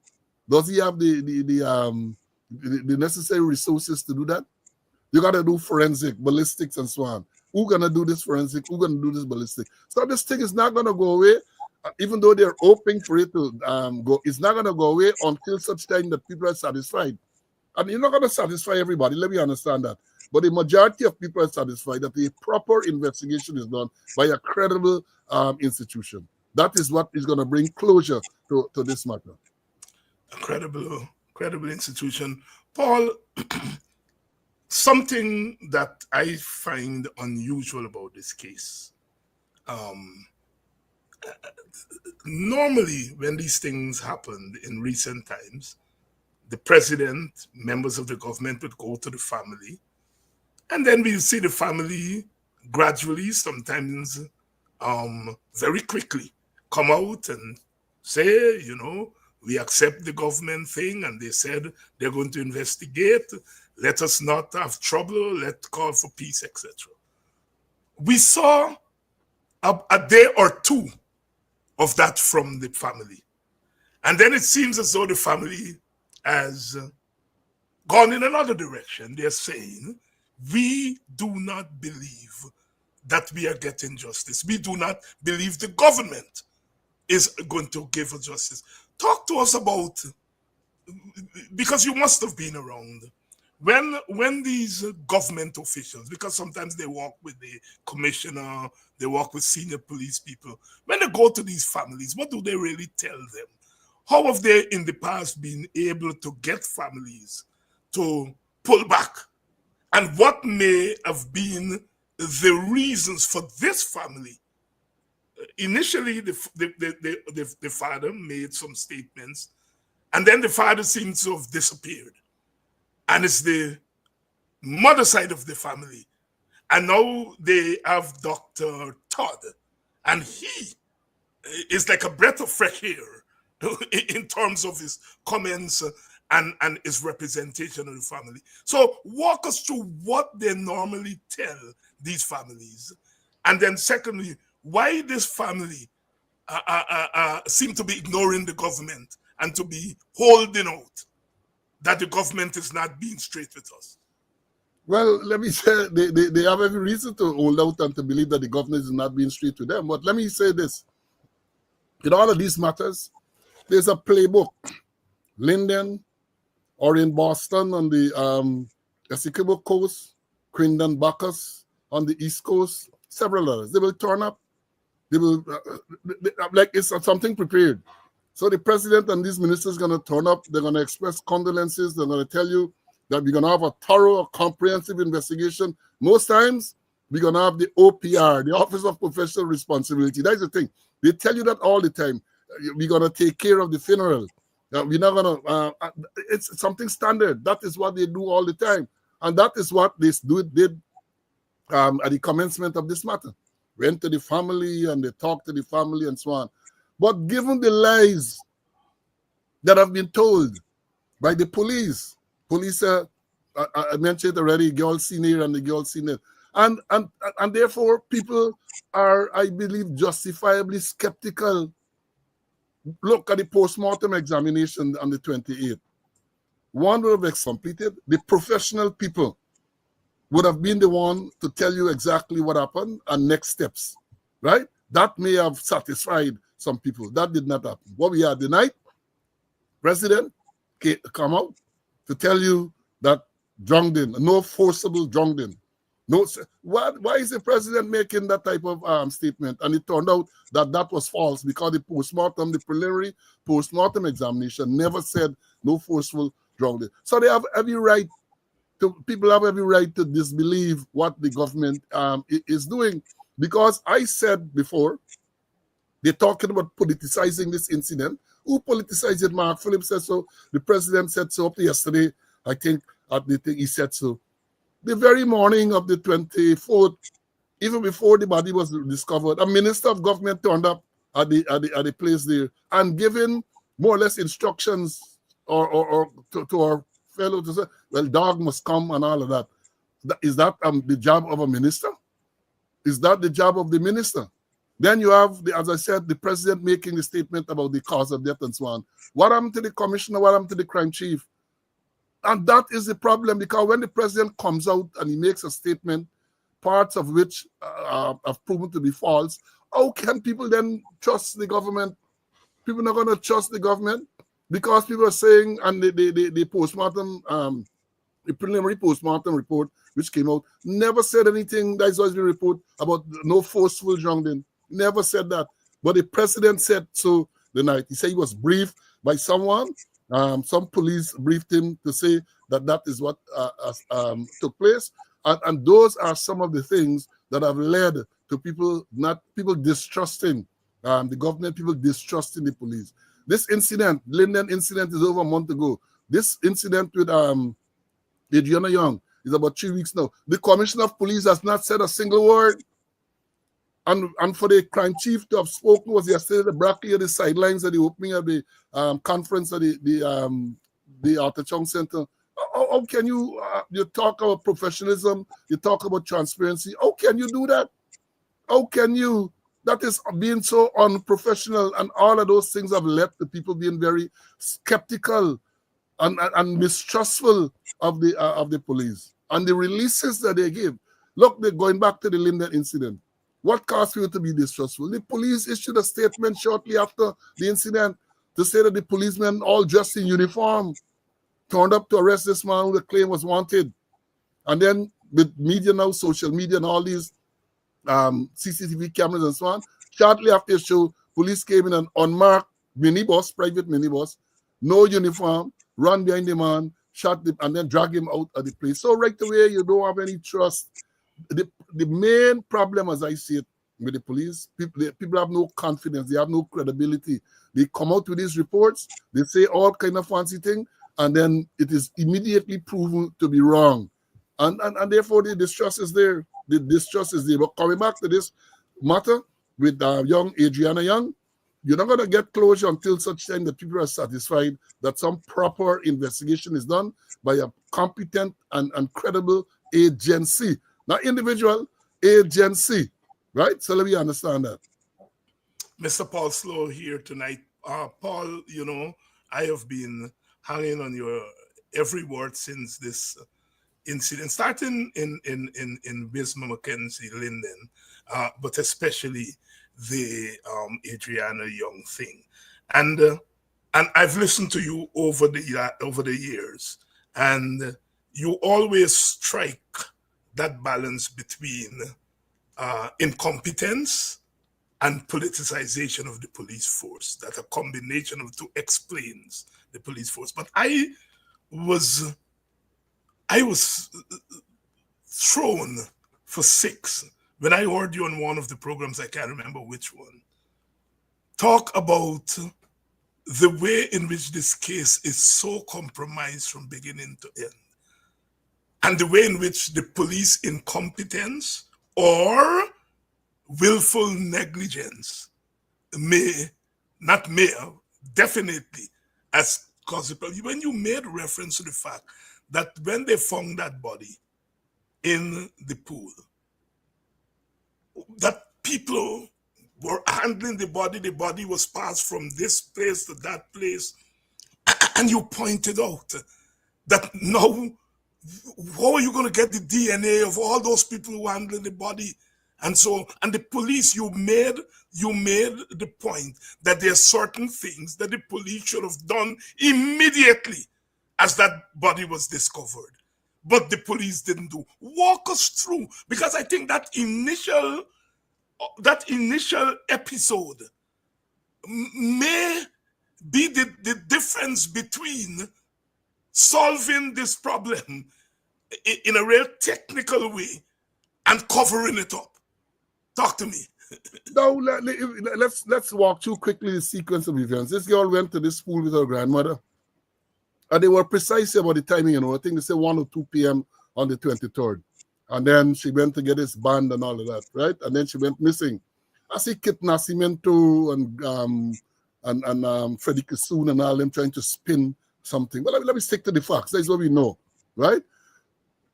Does he have the necessary resources to do that? You got to do forensic, ballistics, and so on. Who's going to do this forensic? Who's going to do this ballistic? So this thing is not going to go away, even though they're hoping for it to go. It's not going to go away until such time that people are satisfied. And you're not going to satisfy everybody. Let me understand that. But the majority of people are satisfied that a proper investigation is done by a credible institution. That is what is going to bring closure to this matter.
A credible institution. Paul, something that I find unusual about this case. Normally, when these things happened in recent times, the president, members of the government would go to the family, and then we see the family gradually, sometimes very quickly, come out and say, we accept the government thing, and they said they're going to investigate. Let us not have trouble. Let's call for peace, etc. We saw a day or two of that from the family. And then it seems as though the family has gone in another direction. They're saying, we do not believe that we are getting justice. We do not believe the government is going to give us justice. Talk to us about, because you must have been around, when these government officials, because sometimes they walk with the commissioner, they walk with senior police people, when they go to these families, what do they really tell them? How have they in the past been able to get families to pull back? And what may have been the reasons for this family? Initially, the father made some statements, and then the father seems to have disappeared. And it's the mother side of the family. And now they have Dr. Todd, and he is like a breath of fresh air in terms of his comments and his representation of the family. So walk us through what they normally tell these families. And then secondly, why this family seem to be ignoring the government and to be holding out that the government is not being straight with us.
Well, let me say they have every reason to hold out and to believe that the government is not being straight to them. But let me say this. In all of these matters, there's a playbook. Linden or in Boston on the Essequibo Coast, Crindon Bacchus on the East Coast, several others. They will turn up. They will, like it's something prepared. So the president and these ministers are going to turn up. They're going to express condolences. They're going to tell you that we're going to have a thorough, comprehensive investigation. Most times, we're going to have the OPR, the Office of Professional Responsibility. That's the thing. They tell you that all the time. We're going to take care of the funeral. We're not going to, it's something standard. That is what they do all the time. And that is what they did at the commencement of this matter. Went to the family and they talked to the family and so on. But given the lies that have been told by the police, I mentioned it already, girl senior and the girl senior, and therefore people are, I believe, justifiably skeptical. Look at the post-mortem examination on the 28th. One would have completed. The professional people would have been the one to tell you exactly what happened and next steps, right? That may have satisfied some people. That did not happen. What we had the night, president come out to tell you that drowning, no forcible drowning. No, why is the president making that type of statement? And it turned out that that was false because the post-mortem, the preliminary post-mortem examination never said no forceful drowning. So they have every right people have every right to disbelieve what the government is doing. Because I said before, they're talking about politicizing this incident. Who politicized it? Mark Phillips said so. The president said so up to yesterday. I think at the thing he said so. The very morning of the 24th, even before the body was discovered, a minister of government turned up at the place there and given more or less instructions or to our fellow to say, well, dog must come and all of that. Is that the job of a minister? Is that the job of the minister? Then you have, as I said, the president making the statement about the cause of death and so on. What happened to the commissioner? What happened to the crime chief? And that is the problem, because when the president comes out and he makes a statement, parts of which have proven to be false, how can people then trust the government? People are not going to trust the government because people are saying, and the postmortem, the preliminary postmortem report, which came out, never said anything. That's always the report about no forceful drowning. Never said that. But the president said so the night. He said he was briefed by someone. Some police briefed him to say that that is what took place. And those are some of the things that have led to people distrusting the government, people distrusting the police. This incident, Linden incident, is over a month ago. This incident with Adriana Younge is about 3 weeks now. The commissioner of police has not said a single word. And for the crime chief to have spoken was yesterday the broccoli at the sidelines at the opening of the conference at the Arthur Chung Center. How can you talk about professionalism? You talk about transparency. How can you do that? How can you? That is being so unprofessional, and all of those things have led to people being very skeptical and mistrustful of the police and the releases that they give. Look, they're going back to the Linden incident. What caused people to be distrustful? The police issued a statement shortly after the incident to say that the policemen, all dressed in uniform, turned up to arrest this man who the claim was wanted. And then with media now, social media and all these CCTV cameras and so on, shortly after the show, police came in an unmarked minibus, private minibus, no uniform, run behind the man, shot him, and then drag him out of the place. So right away, you don't have any trust. The main problem, as I see it, with the police, people have no confidence. They have no credibility. They come out with these reports. They say all kind of fancy thing, and then it is immediately proven to be wrong. And therefore the distrust is there. The distrust is there. But coming back to this matter with young Adriana Younge, you're not going to get closure until such time that people are satisfied that some proper investigation is done by a competent and credible agency, not individual, agency, right? So let me understand that.
Mr. Paul Slowe here tonight. Paul, you know, I have been hanging on your every word since this incident, starting in Bismarck Mackenzie, Linden, but especially the Adriana Younge thing, and I've listened to you over the years, and you always strike that balance between incompetence and politicization of the police force. That a combination of two explains the police force. But I was thrown for six when I heard you on one of the programs, I can't remember which one, talk about the way in which this case is so compromised from beginning to end, and the way in which the police incompetence or willful negligence definitely as causable. When you made reference to the fact that when they found that body in the pool, that people were handling the body was passed from this place to that place, and you pointed out that now, how are you going to get the DNA of all those people who handling the body? And so, and the police, you made the point that there are certain things that the police should have done immediately as that body was discovered, but the police didn't do. Walk us through, because I think that initial episode may be the difference between solving this problem in a real technical way and covering it up. Talk to me.
Now, let's walk through quickly the sequence of events. This girl went to this school with her grandmother, and they were precise about the timing. I think they said 1 or 2 p.m. on the 23rd. And then she went to get his band and all of that, right? And then she went missing. I see Kit Nascimento and Freddie Kissoon and all them trying to spin something. But let me stick to the facts. That's what we know, right?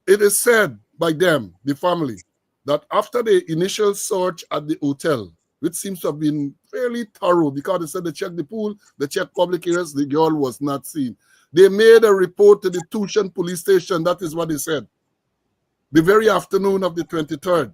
It is said by them, the family, that after the initial search at the hotel, which seems to have been fairly thorough because they said they checked the pool, they checked public areas, the girl was not seen. They made a report to the Tucson police station. That is what they said. The very afternoon of the 23rd,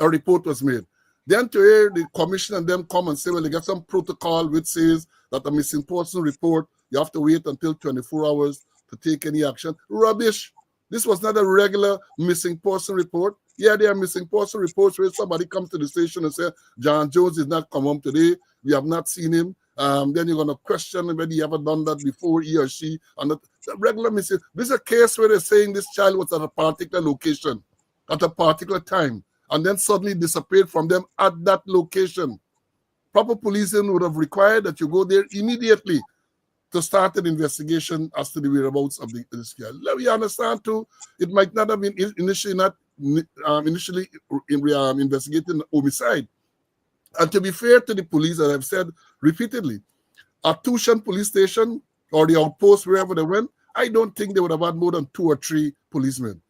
a report was made. Then to hear the commission and them come and say, well, they got some protocol which says that a missing person report, you have to wait until 24 hours to take any action. Rubbish. This was not a regular missing person report. Yeah, there are missing person reports where somebody comes to the station and say, John Jones is not come home today. We have not seen him. Then you're going to question whether he ever done that before, he or she. And the regular missing. This is a case where they're saying this child was at a particular location at a particular time and then suddenly disappeared from them at that location. Proper policing would have required that you go there immediately to start an investigation as to the whereabouts of this girl. Let me understand too, it might not have been initially investigating homicide. And to be fair to the police, as I've said repeatedly, at Tucson police station or the outpost, wherever they went, I don't think they would have had more than 2 or 3 policemen.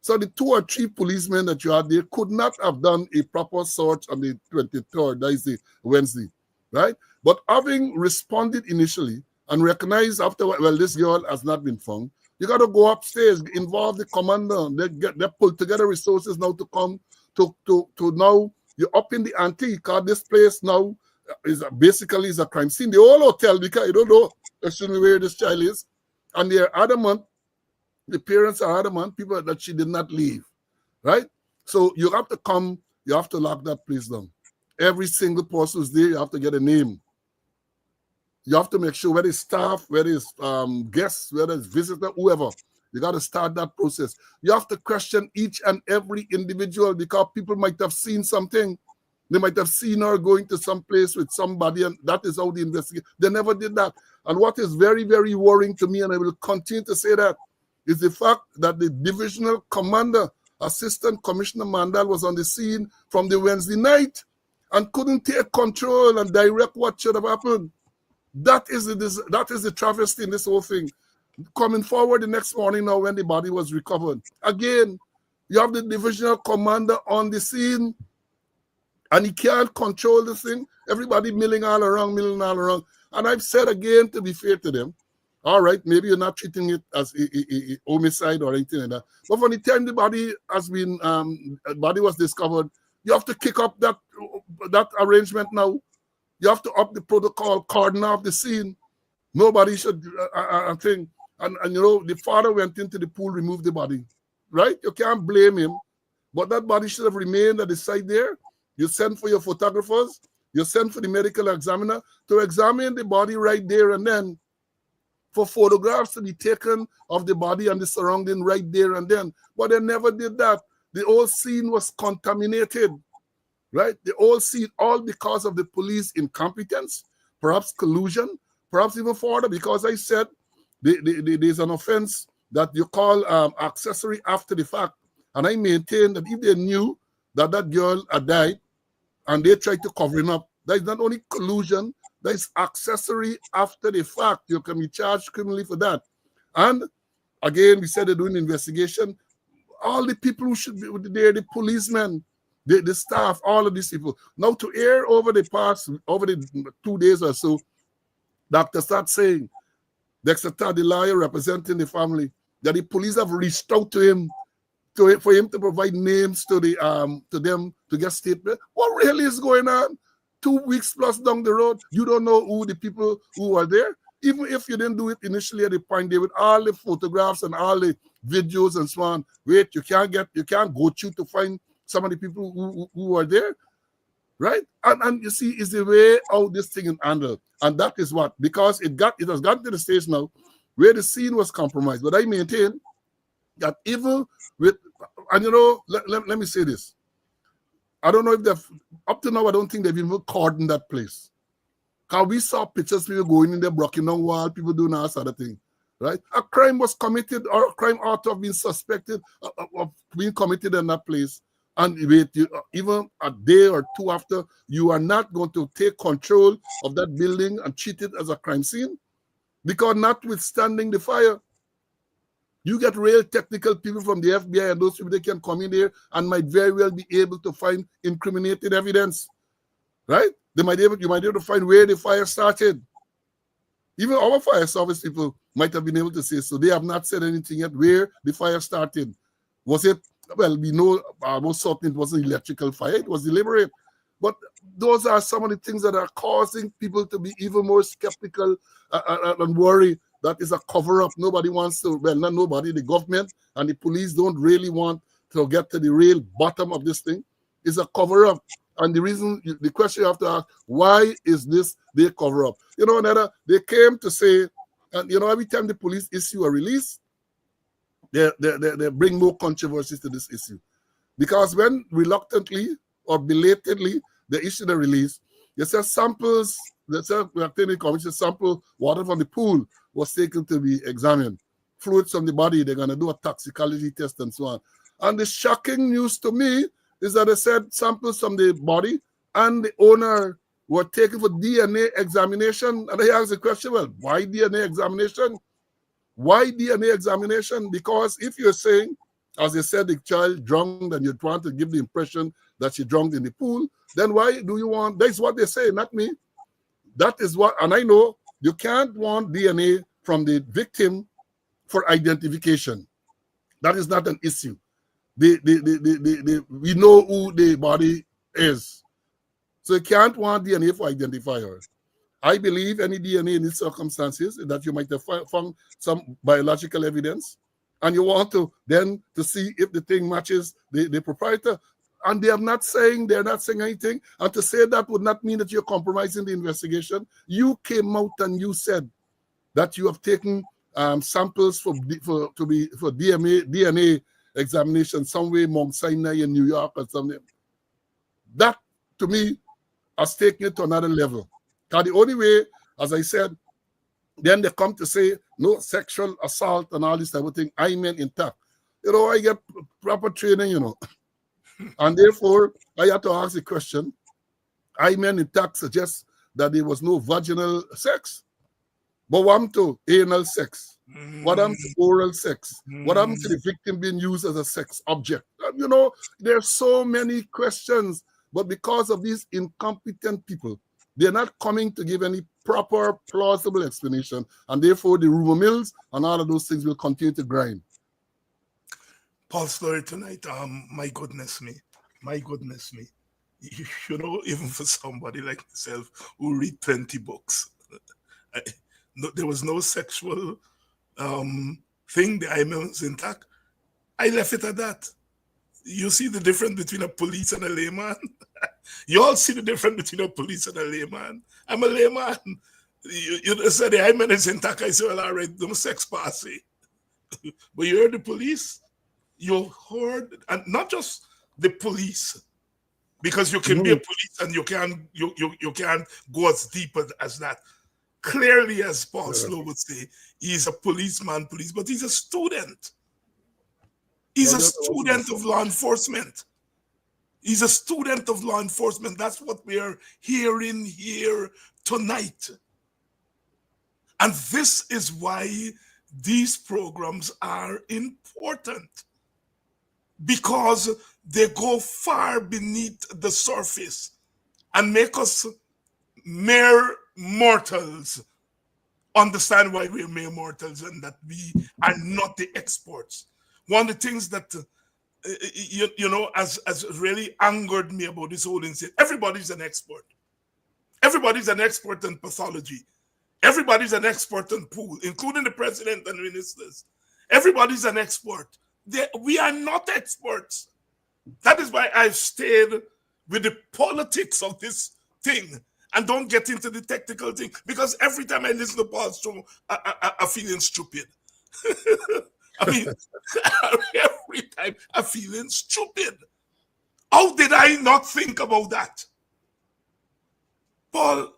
So the 2 or 3 policemen that you had there could not have done a proper search on the 23rd, that is the Wednesday, right? But having responded initially and recognized after, well, this girl has not been found, you got to go upstairs, involve the commander. They pull together resources now to come to now. You're up in the ante because this place now is basically a crime scene. The whole hotel, because you don't know actually where this child is, and they're adamant. The parents are adamant, people that she did not leave, right? So you have to come. You have to lock that place down. Every single person who's there, you have to get a name. You have to make sure whether it's staff, whether it's guests, whether it's visitor, whoever. You got to start that process. You have to question each and every individual because people might have seen something. They might have seen her going to some place with somebody, and that is how they investigate. They never did that. And what is very, very worrying to me, and I will continue to say that, is the fact that the divisional commander, Assistant Commissioner Mandal, was on the scene from the Wednesday night and couldn't take control and direct what should have happened. That is the travesty in this whole thing. Coming forward the next morning now when the body was recovered. Again, you have the divisional commander on the scene and he can't control the thing. Everybody milling all around. And I've said again, to be fair to them, all right, maybe you're not treating it as a homicide or anything like that. But from the time the body has been, body was discovered, you have to kick up that arrangement now. You have to up the protocol, cordon off the scene. Nobody should, think. And you know, the father went into the pool, removed the body, right? You can't blame him. But that body should have remained at the site there. You send for your photographers. You send for the medical examiner to examine the body right there and then, for photographs to be taken of the body and the surrounding right there and then. But they never did that. The whole scene was contaminated, right? The whole scene, all because of the police incompetence, perhaps collusion, perhaps even further, because I said there's an offense that you call accessory after the fact. And I maintain that if they knew that that girl had died and they tried to cover it up, that is not only collusion, that is accessory after the fact. You can be charged criminally for that. And again, we said they're doing investigation. All the people who should be there, the policemen, the staff, all of these people. Now to air over the 2 days or so, Dr. start saying, Dexter Todd, the lawyer representing the family, that the police have reached out to him for him to provide names to them to get statement. What really is going on? 2 weeks plus down the road, you don't know who the people who are there. Even if you didn't do it initially at the point there with all the photographs and all the videos and so on, wait, you can't go through to find some of the people who are there, right? And you see, it's the way how this thing is handled. And that is what, because it has gotten to the stage now where the scene was compromised. But I maintain that even with, and you know, let me say this. I don't know if they've, up to now, I don't think they've even cordoned that place. Because we saw pictures, people going in there, blocking down wall, people doing all sort of thing, right? A crime was committed, or a crime ought to have been suspected of being committed in that place. And wait, even a day or two after, you are not going to take control of that building and treat it as a crime scene. Because notwithstanding the fire, you get real technical people from the FBI and those people, they can come in there and might very well be able to find incriminated evidence, right? You might be able to find where the fire started. Even our fire service people might have been able to say, so they have not said anything yet where the fire started. Was it, well, we know most certain it wasn't electrical fire, it was deliberate. But those are some of the things that are causing people to be even more skeptical and worry that is a cover-up. Nobody wants to, well, not nobody, the government and the police don't really want to get to the real bottom of this thing. It's a cover-up. And the reason, the question you have to ask, why is this their cover-up? You know, Neda, they came to say, and you know, every time the police issue a release, they bring more controversies to this issue. Because when reluctantly or belatedly they issue the release, they say samples, they say we are taking commission sample water from the pool was taken to be examined. Fluids from the body, they're going to do a toxicology test and so on. And the shocking news to me is that they said samples from the body and the owner were taken for DNA examination. And I asked the question, well, why DNA examination? Why DNA examination? Because if you're saying, as they said, the child drowned and you want to give the impression that she drowned in the pool, then why do you want, that's what they say, not me. That is what, and I know you can't want DNA from the victim for identification. That is not an issue. We know who the body is. So you can't want DNA for identifiers. I believe any DNA in these circumstances that you might have found some biological evidence, and you want to then to see if the thing matches the proprietor. And they're not saying anything. And to say that would not mean that you're compromising the investigation. You came out and you said that you have taken samples for DNA examination somewhere in Mount Sinai in New York or something. That, to me, has taken it to another level. Because the only way, as I said, Then they come to say no sexual assault and all this type of thing. I mean intact. I get proper training, and therefore I had to ask the question. I mean intact suggests that there was no vaginal sex. But what happened to anal sex? What happened to oral sex? What happened to the victim being used as a sex object? There's so many questions, but because of these incompetent people, they're not coming to give any proper, plausible explanation, and therefore the rumor mills and all of those things will continue to grind.
Paul Slowe tonight, my goodness me. Even for somebody like myself who read 20 books, there was no sexual thing. The hymen was intact. I left it at that. You see the difference between a police and a layman? You all see the difference between a police and a layman? I'm a layman. You said the hymen is intact. I said, well, all right, no sex party. But you heard the police? You heard, and not just the police, because you can be a police and you can't go as deep as that. Clearly, as Paul Slowe would say, he's a policeman, but he's a student. He's a student of law enforcement. He's a student of law enforcement. That's what we are hearing here tonight. And this is why these programs are important, because they go far beneath the surface and make us mere mortals understand why we're mere mortals and that we are not the experts. One of the things that has really angered me about this whole incident, everybody's an expert. Everybody's an expert in pathology. Everybody's an expert in pool, including the president and ministers. Everybody's an expert. We are not experts. That is why I've stayed with the politics of this thing and don't get into the technical thing, because every time I listen to Paul Slowe, I'm feeling stupid. I mean, every time I'm feeling stupid. How did I not think about that? Paul,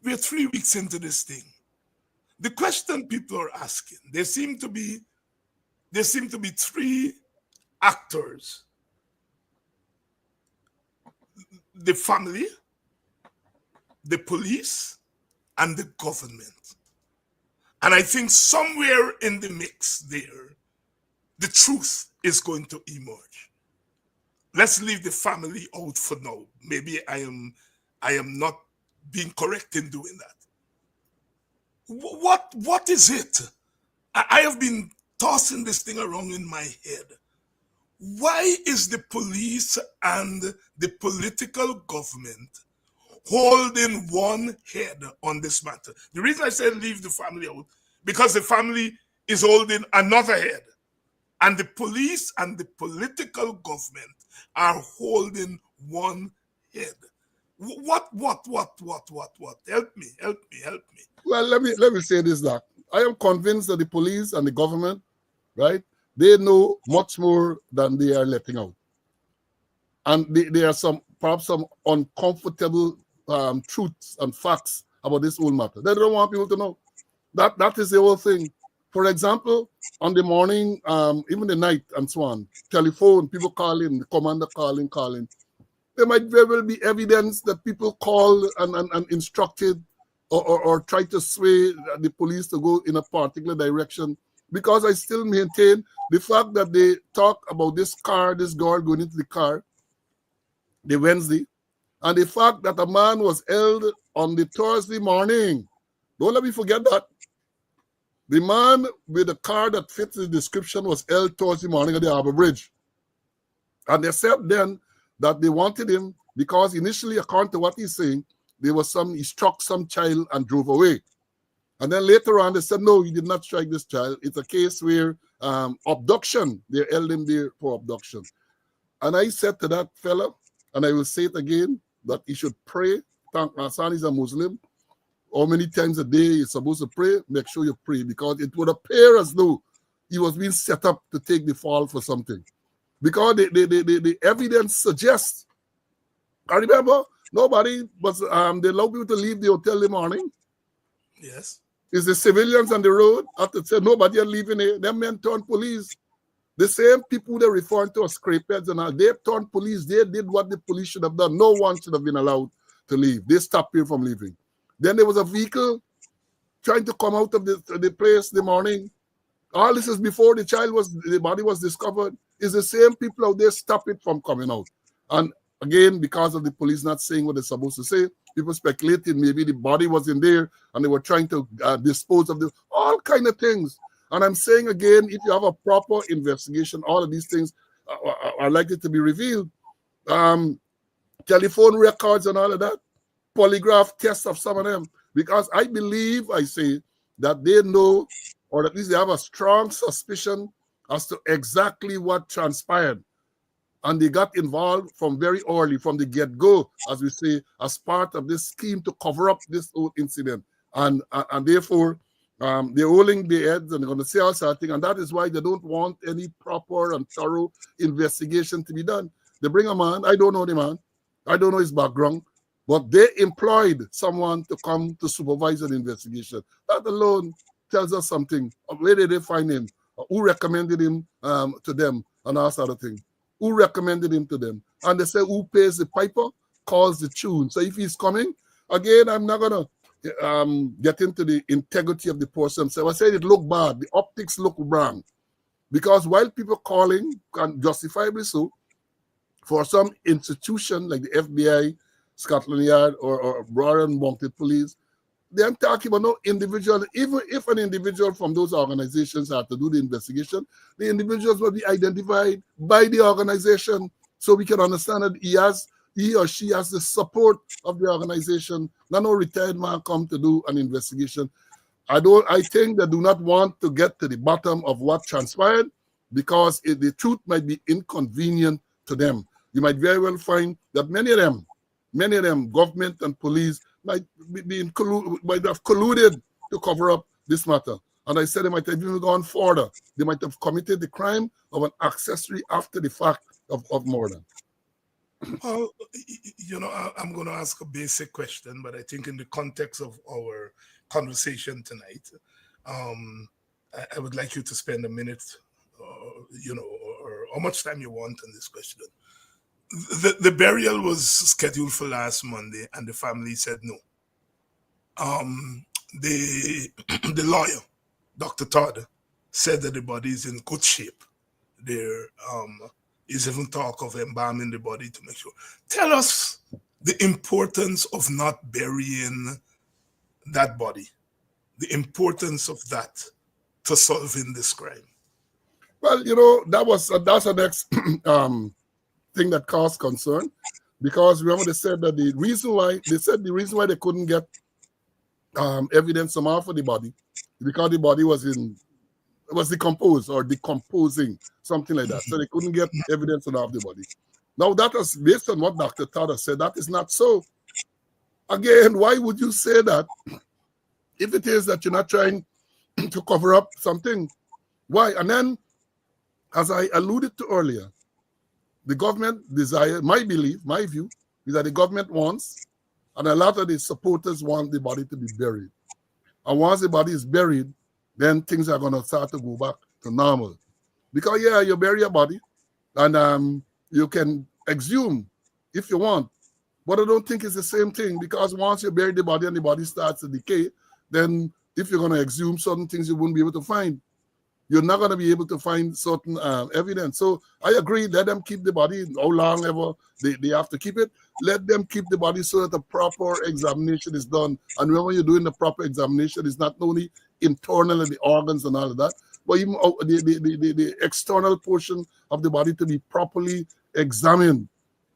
we're 3 weeks into this thing. The question people are asking, there seem to be three actors: the family, the police, and the government. And I think somewhere in the mix there, the truth is going to emerge. Let's leave the family out for now. Maybe I am not being correct in doing that. What is it? I have been tossing this thing around in my head. Why is the police and the political government holding one head on this matter? The reason I said leave the family out, because the family is holding another head, and the police and the political government are holding one head. What? Help me.
Well, let me say this, Doc. I am convinced that the police and the government, right, they know much more than they are letting out. And there are perhaps some uncomfortable truths and facts about this whole matter. They don't want people to know. That is the whole thing. For example, on the morning, even the night and so on, telephone, people calling, the commander calling. There might very well be evidence that people called and instructed or try to sway the police to go in a particular direction. Because I still maintain the fact that they talk about this girl going into the car, the Wednesday, and the fact that a man was held on the Thursday morning. Don't let me forget that. The man with a car that fits the description was held Thursday morning at the Harbour Bridge. And they said then that they wanted him because initially, according to what he's saying, he struck some child and drove away. And then later on, they said, no, he did not strike this child. It's a case where abduction, they held him there for abduction. And I said to that fella, and I will say it again, that he should pray. Thank Hassan, he's a Muslim. How many times a day you're supposed to pray? Make sure you pray, because it would appear as though he was being set up to take the fall for something. Because the evidence suggests, I remember, nobody was, they allowed people to leave the hotel in the morning.
Yes.
Is the civilians on the road after say nobody are leaving it? Them men turned police. The same people they referring to as scrapeheads and all, they turned police. They did what the police should have done. No one should have been allowed to leave. They stopped him from leaving. Then there was a vehicle trying to come out of the place in the morning. All this is before the body was discovered. Is the same people out there stop it from coming out. And again, because of the police not saying what they're supposed to say, people speculated maybe the body was in there and they were trying to dispose of all kind of things. And I'm saying again, if you have a proper investigation, all of these things are likely to be revealed. Telephone records and all of that, polygraph tests of some of them, because I say that they know, or at least they have a strong suspicion as to exactly what transpired. And they got involved from very early, from the get-go, as we say, as part of this scheme to cover up this whole incident. And therefore, they're holding their heads and they're going to say all sorts of things. And that is why they don't want any proper and thorough investigation to be done. They bring a man, I don't know the man, I don't know his background, but they employed someone to come to supervise an investigation. That alone tells us something. Where did they find him? Who recommended him to them? And all sort of thing. Who recommended him to them? And they say who pays the piper calls the tune. So if he's coming, again, I'm not going to get into the integrity of the person. So I said it looked bad. The optics look wrong. Because while people calling, and justifiably so, for some institution like the FBI, Scotland Yard, or Royal and Mounted Police, they're talking about no individual. Even if an individual from those organizations had to do the investigation, the individuals will be identified by the organization so we can understand that he or she has the support of the organization. Not no retired man come to do an investigation. I think they do not want to get to the bottom of what transpired because the truth might be inconvenient to them. You might very well find that many of them, government and police, might have colluded to cover up this matter. And I said they might have even gone further. They might have committed the crime of an accessory after the fact of murder.
Well, I'm going to ask a basic question, but I think in the context of our conversation tonight, I would like you to spend a minute, or how much time you want on this question. The burial was scheduled for last Monday, and the family said no. The lawyer, Dr. Todd, said that the body is in good shape. There is even talk of embalming the body to make sure. Tell us the importance of not burying that body, the importance of that to solving this crime.
Well, that's the next thing that caused concern, because remember they said that the reason why they couldn't get evidence somehow for the body because the body was decomposed or decomposing, something like that. So they couldn't get evidence of the body. Now that is based on what Dr. Todd said. That is not so. Again, why would you say that if it is that you're not trying to cover up something? Why? And then, as I alluded to earlier, the government desire, my view, is that the government wants, and a lot of the supporters want the body to be buried. And once the body is buried, then things are going to start to go back to normal. Because, you bury a body, and you can exhume if you want. But I don't think it's the same thing, because once you bury the body and the body starts to decay, then if you're going to exhume certain things you wouldn't be able to find, you're not going to be able to find certain evidence. So I agree, let them keep the body, how long ever they have to keep it. Let them keep the body so that the proper examination is done. And remember, you're doing the proper examination, it's not only internal and the organs and all of that, but even the external portion of the body to be properly examined.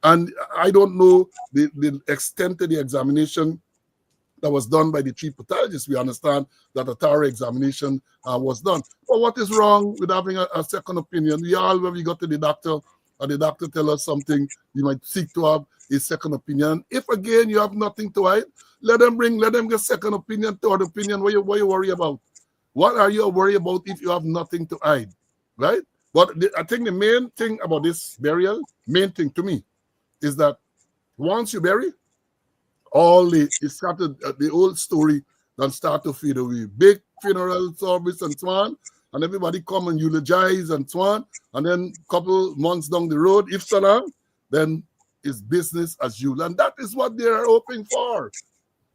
And I don't know the extent of the examination that was done by the chief pathologist. We understand that a thorough examination was done. But what is wrong with having a second opinion? When we go to the doctor, and the doctor tell us something, you might seek to have a second opinion. If again you have nothing to hide, let them get second opinion, third opinion. What you worry about? What are you worried about if you have nothing to hide, right? But I think the main thing about this burial, main thing to me, is that once you bury, it started the old story then start to fade away. Big funeral service and so on, and everybody come and eulogize and so on, and then couple months down the road, if so long, then it's business as usual. And that is what they are hoping for.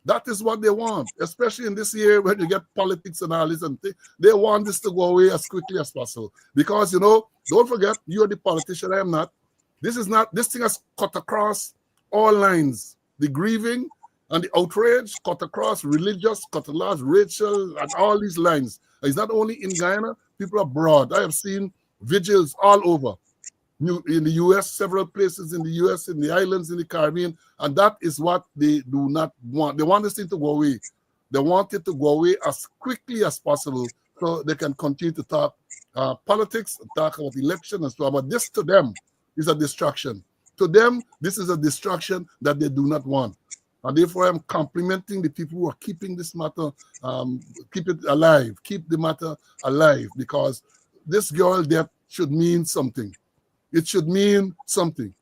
That is what they want, especially in this year when you get politics and all this, and they want this to go away as quickly as possible. Because, you know, don't forget, you're the politician, I am not. This thing has cut across all lines. The grieving and the outrage cut across religious, cut across racial, and all these lines. It's not only in Guyana, people abroad. I have seen vigils all over. In the U.S., several places in the U.S., in the islands, in the Caribbean, and that is what they do not want. They want this thing to go away. They want it to go away as quickly as possible so they can continue to talk politics, talk about election and so on. But this to them is a distraction. To them, this is a distraction that they do not want. And therefore, I'm complimenting the people who are keeping this matter, keep it alive, keep the matter alive, because this girl death should mean something. It should mean something.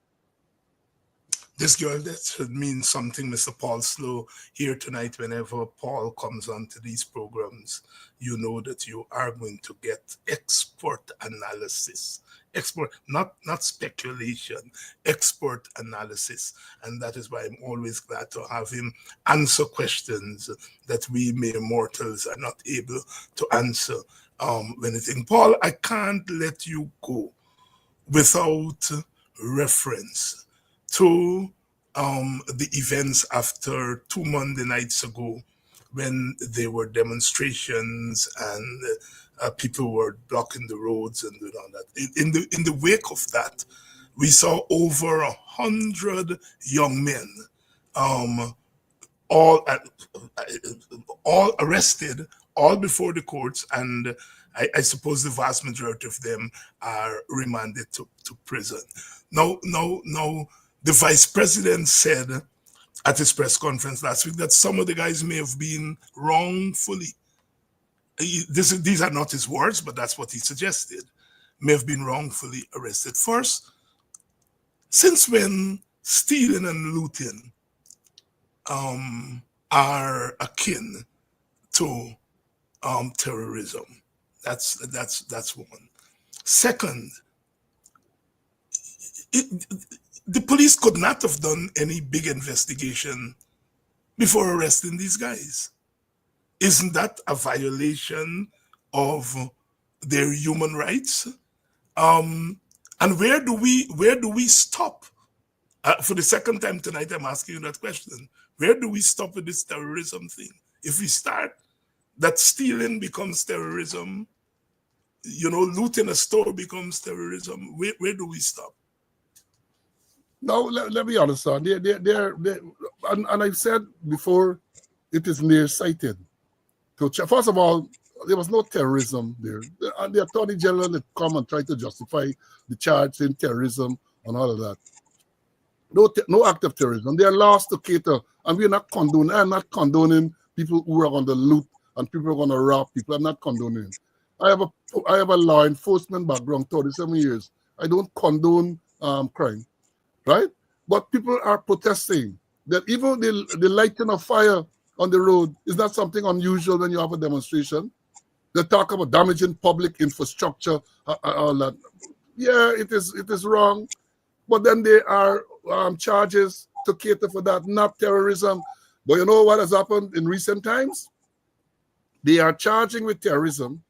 This girl that should mean something, Mr. Paul Slowe, here tonight. Whenever Paul comes onto these programs, you know that you are going to get expert analysis. Expert, not speculation, expert analysis. And that is why I'm always glad to have him answer questions that we mere mortals are not able to answer. Anything. Paul, I can't let you go without reference to the events after 2 Monday nights ago, when there were demonstrations and people were blocking the roads and doing all that. In the wake of that, we saw over 100 young men, all arrested, all before the courts, and I suppose the vast majority of them are remanded to prison. Now, the vice president said at his press conference last week that some of the guys may have been wrongfully, these are not his words, but that's what he suggested, may have been wrongfully arrested. First, since when stealing and looting are akin to terrorism? That's one. Second, the police could not have done any big investigation before arresting these guys. Isn't that a violation of their human rights? And where do we stop? For the second time tonight, I'm asking you that question. Where do we stop with this terrorism thing? If we start that stealing becomes terrorism, you know, looting a store becomes terrorism, where do we stop?
No, let me honest, son. And I've said before, it is nearsighted. First of all, there was no terrorism there. And the Attorney General had come and tried to justify the charge in terrorism and all of that. No act of terrorism. They are laws to cater, and we're not condoning. I'm not condoning people who are going to loot and people who are going to rob people. I'm not condoning. I have a law enforcement background, 37 years. I don't condone crime, right? But people are protesting that even the lighting of fire on the road is not something unusual when you have a demonstration. They talk about damaging public infrastructure, all that. Yeah, it is wrong. But then there are charges to cater for that, not terrorism. But you know what has happened in recent times? They are charging with terrorism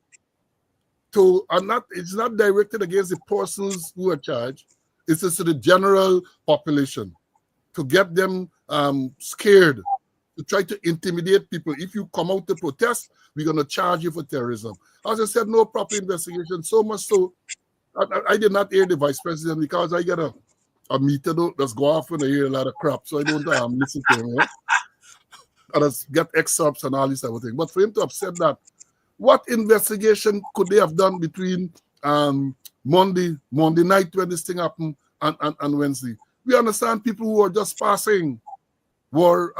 it's not directed against the persons who are charged. It's just to the general population to get them scared, to try to intimidate people. If you come out to protest, we're going to charge you for terrorism. As I said, no proper investigation. So much so, I did not hear the vice president because I get a meter that's go off when I hear a lot of crap. So I don't listen to him. Yeah? And I get excerpts and all this type of thing. But for him to have said that, what investigation could they have done between Monday night when this thing happened and Wednesday? We understand people who are just passing were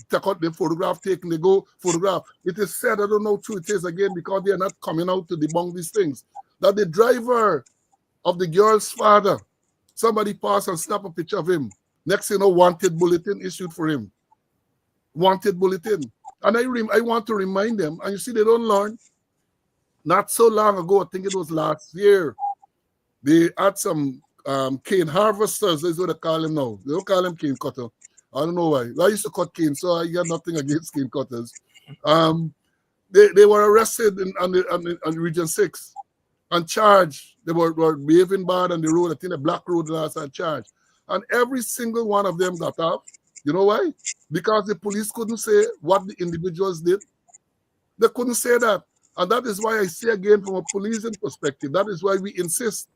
take out the photograph, taking the go photograph. It is said, I don't know who it is again, because they are not coming out to debunk these things, that the driver of the girl's father, somebody passed and snapped a picture of him. Next thing you know, wanted bulletin issued for him. Wanted bulletin. And I want to remind them, and you see, they don't learn. Not so long ago, I think it was last year, they had some cane harvesters, that's what they call them now. They don't call them cane cutter. I don't know why. I used to cut cane, so I got nothing against cane cutters. They were arrested on Region 6 and charged. They were behaving bad on the road. I think the Black Road last and charged. And every single one of them got off. You know why? Because the police couldn't say what the individuals did. They couldn't say that. And that is why I say again, from a policing perspective, that is why we insist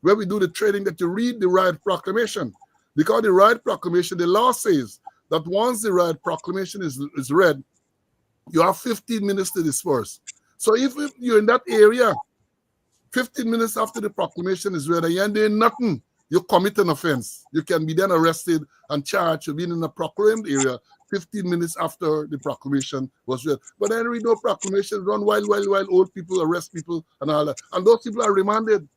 when we do the training that you read the riot proclamation. Because the riot proclamation, the law says that once the riot proclamation is read, you have 15 minutes to disperse. So if you're in that area, 15 minutes after the proclamation is read and you're doing nothing, you commit an offense. You can be then arrested and charged for being in a proclaimed area 15 minutes after the proclamation was read. But then we know proclamation run while old people arrest people and all that. And those people are remanded.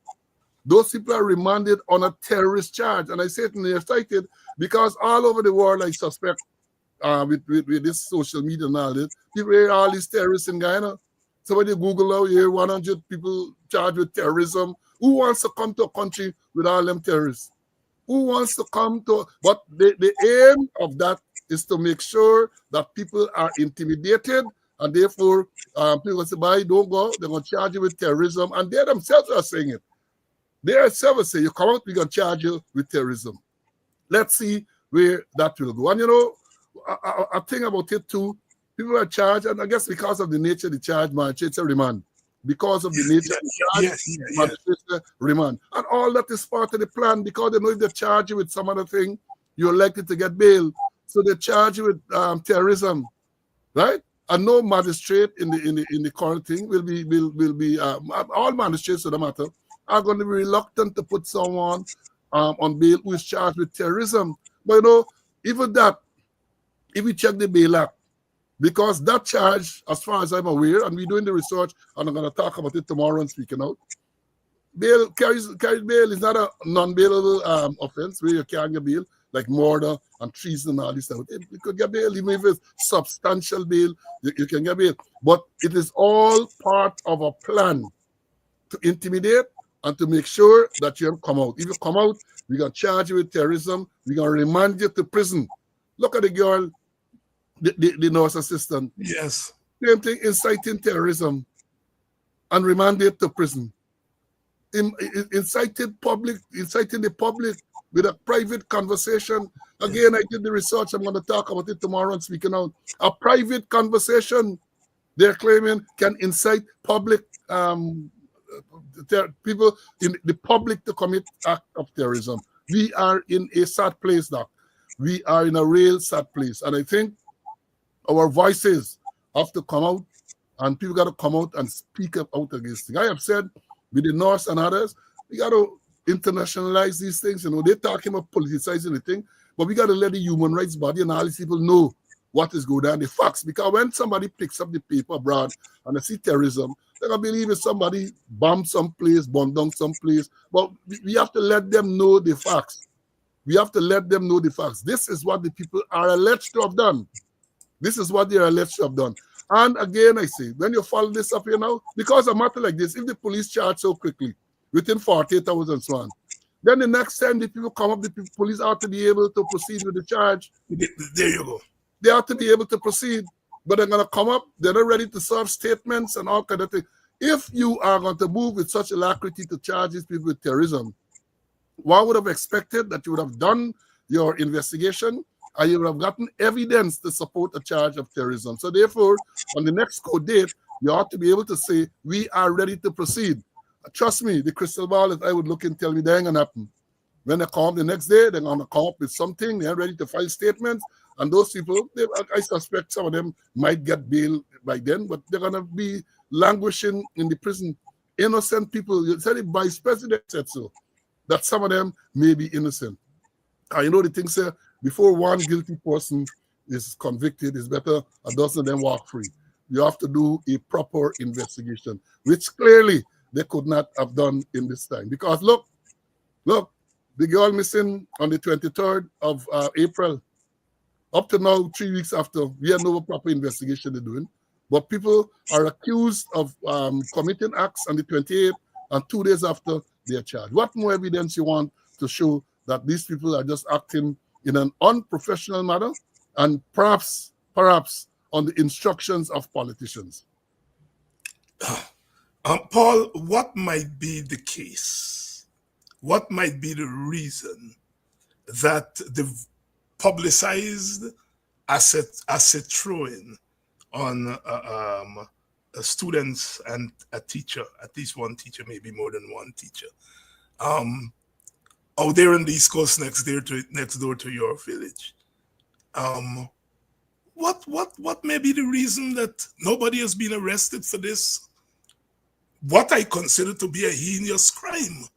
Those people are remanded on a terrorist charge. And I say it in the excited because all over the world, I suspect with this social media and all this, people hear all these terrorists in Guyana. Somebody Google out here, 100 people charged with terrorism. Who wants to come to a country with all them terrorists? Who wants to come to? But the aim of that is to make sure that people are intimidated, and therefore people say, "Bye, don't go." They're going to charge you with terrorism, and they themselves are saying it. They themselves say, "You come out, we're going to charge you with terrorism." Let's see where that will go. And you know, I think about it too. People are charged, and I guess because of the nature of the charge, it's a remand. Because of the nature of the charge, remand. And all that is part of the plan, because they know if they charge you with some other thing, you're likely to get bail. So they charge you with terrorism, right? And no magistrate in the current thing will be all magistrates for the matter are going to be reluctant to put someone on bail who is charged with terrorism. But you know, even that, if we check the bail act, because that charge, as far as I'm aware, and we're doing the research, and I'm going to talk about it tomorrow and speaking out, bail carries bail is not a non-bailable offense where you can't get bail, like murder and treason and all this stuff. You could get bail, even if it's substantial bail, you can get bail. But it is all part of a plan to intimidate and to make sure that you don't come out. If you come out, we're going to charge you with terrorism. We're going to remand you to prison. Look at the girl, the nurse assistant.
Yes.
Same thing, inciting terrorism and remanded to prison. Inciting the public with a private conversation. Again, I did the research. I'm going to talk about it tomorrow and speaking out. A private conversation, they're claiming, can incite public people in the public to commit act of terrorism. We are in a sad place, Doc. We are in a real sad place. And I think our voices have to come out, and people got to come out and speak out against it. I have said with the North and others, we got to internationalize these things. You know, they're talking about politicizing the thing, but we got to let the human rights body and all these people know what is going on, the facts. Because when somebody picks up the paper abroad and they see terrorism, they're going to believe it's somebody bombed someplace, bombed down someplace. But we have to let them know the facts. We have to let them know the facts. This is what the people are alleged to have done. This is what they are alleged to have done. And again, I say, when you follow this up here now, because a matter like this, if the police charge so quickly, within 48 hours and so on, then the next time the people come up, the police ought to be able to proceed with the charge.
There you go.
They ought to be able to proceed, but they're going to come up, they're not ready to serve statements and all kind of things. If you are going to move with such alacrity to charge these people with terrorism, one would have expected that you would have done your investigation and you would have gotten evidence to support a charge of terrorism. So therefore, on the next court date, you ought to be able to say, we are ready to proceed. Trust me, the crystal ball that I would look and tell me, that ain't going to happen. When they come up the next day, they're going to come up with something, they're ready to file statements, and those people, I suspect some of them might get bail by then, but they're going to be languishing in the prison. Innocent people, you said the vice president said so, that some of them may be innocent. And you know the thing, sir, before one guilty person is convicted, it's better a dozen of them walk free. You have to do a proper investigation, which clearly they could not have done in this time. Because look, the girl missing on the 23rd of April, Up to now, 3 weeks after, we have no proper investigation they're doing. But people are accused of committing acts on the 28th, and 2 days after, they are charged. What more evidence you want to show that these people are just acting in an unprofessional manner and perhaps on the instructions of politicians?
Paul, what might be the case? What might be the reason that the publicized asset throwing on students and a teacher, at least one teacher, maybe more than one teacher, out there in the East Coast next door to your village? What may be the reason that nobody has been arrested for this? What I consider to be a heinous crime,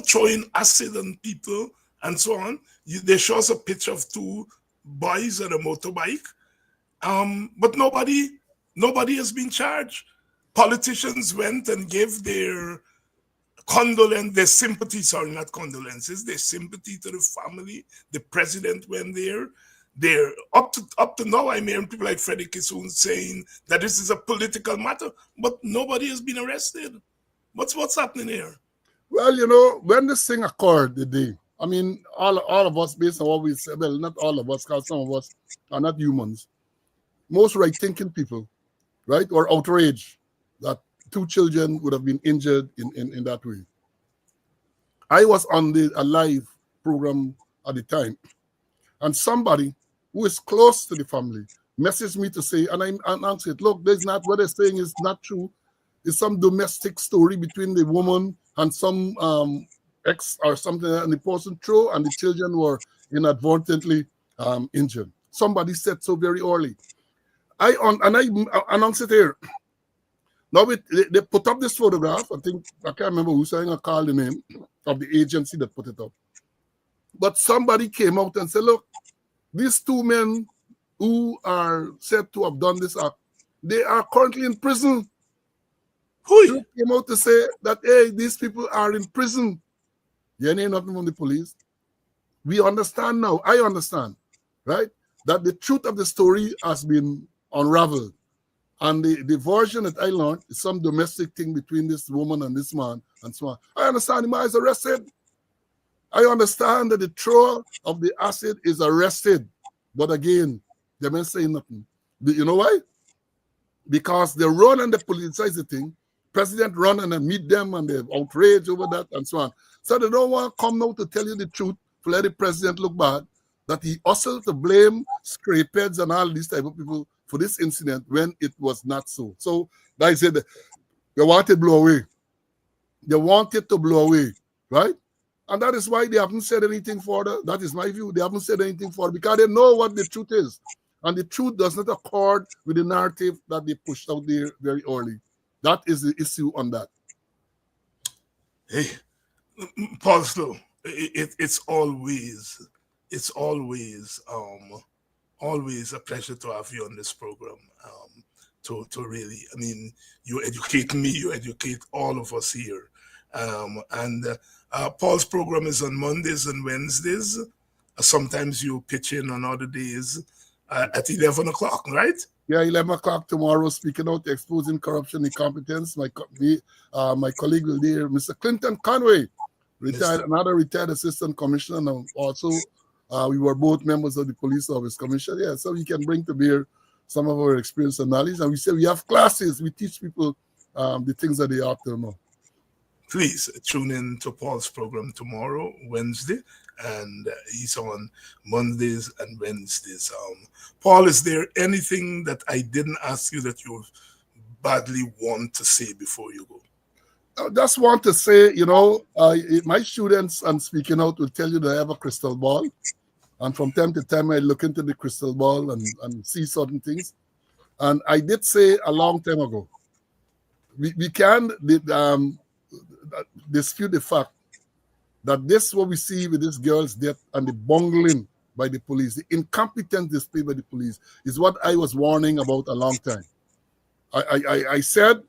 throwing acid on people and so on. They show us a picture of two boys on a motorbike, but nobody has been charged. Politicians went and gave their their sympathy, sorry, not condolences, their sympathy to the family. The president went there. They're up to now, I'm hearing people like Freddie Kissoon saying that this is a political matter, but nobody has been arrested. What's happening here?
Well, when this thing occurred the day, I mean, all of us, based on what we said, well, not all of us, because some of us are not humans. Most right-thinking people, right, were outraged that 2 children would have been injured in that way. I was on a live program at the time, and somebody who is close to the family messaged me to say, and I answered, look, there's not, what they're saying is not true. It's some domestic story between the woman and some ex or something, and the person threw, and the children were inadvertently injured. Somebody said so very early. I announced it here. Now they put up this photograph. I can't remember who's saying, I called the name of the agency that put it up. But somebody came out and said, look, these 2 men who are said to have done this act, they are currently in prison. Who came out to say that, hey, these people are in prison? You ain't nothing from the police. We understand now, I understand, right, that the truth of the story has been unraveled. And the version that I learned is some domestic thing between this woman and this man and so on. I understand the man is arrested. I understand that the thrower of the acid is arrested. But again, they may say nothing. You know why? Because they run and they politicize the thing. President run and then meet them and they're outraged over that and so on. So they don't want to come now to tell you the truth, to let the president look bad, that he also to blame scrapeheads and all these type of people for this incident when it was not so. So, like I said, they want it to blow away. They want it to blow away, right? And that is why they haven't said anything further. That is my view. They haven't said anything further because they know what the truth is. And the truth does not accord with the narrative that they pushed out there very early. That is the issue on that.
Hey, Paul Slowe, it's always a pleasure to have you on this program. To really, I mean, you educate me, you educate all of us here. Paul's program is on Mondays and Wednesdays. Sometimes you pitch in on other days at 11 o'clock, right?
Yeah, 11 o'clock tomorrow, speaking out, exposing corruption, incompetence. My colleague will be here, Mr. Clinton Conway, another retired assistant commissioner. And also, we were both members of the Police Service Commission. Yeah, so we can bring to bear some of our experience and knowledge. And we say we have classes. We teach people the things that they ought to know.
Please tune in to Paul's program tomorrow, Wednesday, and he's on Mondays and Wednesdays. Paul, is there anything that I didn't ask you that you badly want to say before you go?
I just want to say, my students and speaking out will tell you that I have a crystal ball. And from time to time, I look into the crystal ball and see certain things. And I did say a long time ago, we can dispute the fact that this what we see with this girl's death and the bungling by the police, the incompetence displayed by the police, is what I was warning about a long time. I said,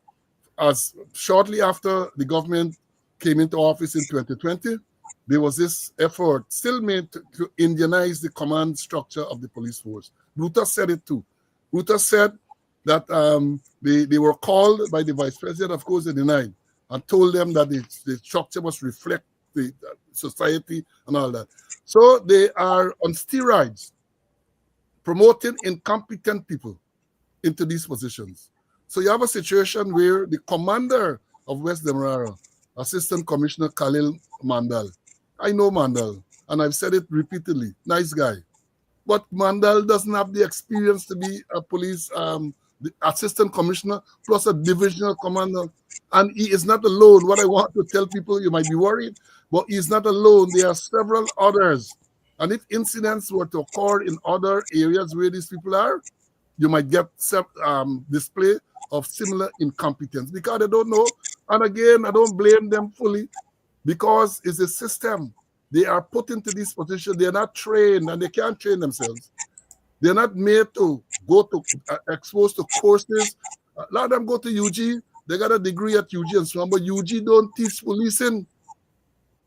as shortly after the government came into office in 2020, there was this effort still made to Indianize the command structure of the police force. Brutus said it too. Brutus said that they were called by the vice president, of course they denied, and told them that the structure must reflect the society and all that. So they are on steroids, promoting incompetent people into these positions. So you have a situation where the commander of West Demerara, Assistant Commissioner Khalil Mandal, I know Mandal, and I've said it repeatedly, nice guy. But Mandal doesn't have the experience to be a police the assistant commissioner plus a divisional commander. And he is not alone. What I want to tell people, you might be worried, but he's not alone. There are several others. And if incidents were to occur in other areas where these people are, you might get display of similar incompetence because they don't know. And again, I don't blame them fully because it's a system. They are put into this position. They are not trained and they can't train themselves. They're not made to go to exposed to courses. A lot of them go to UG. They got a degree at UG and so on, but UG don't teach policing.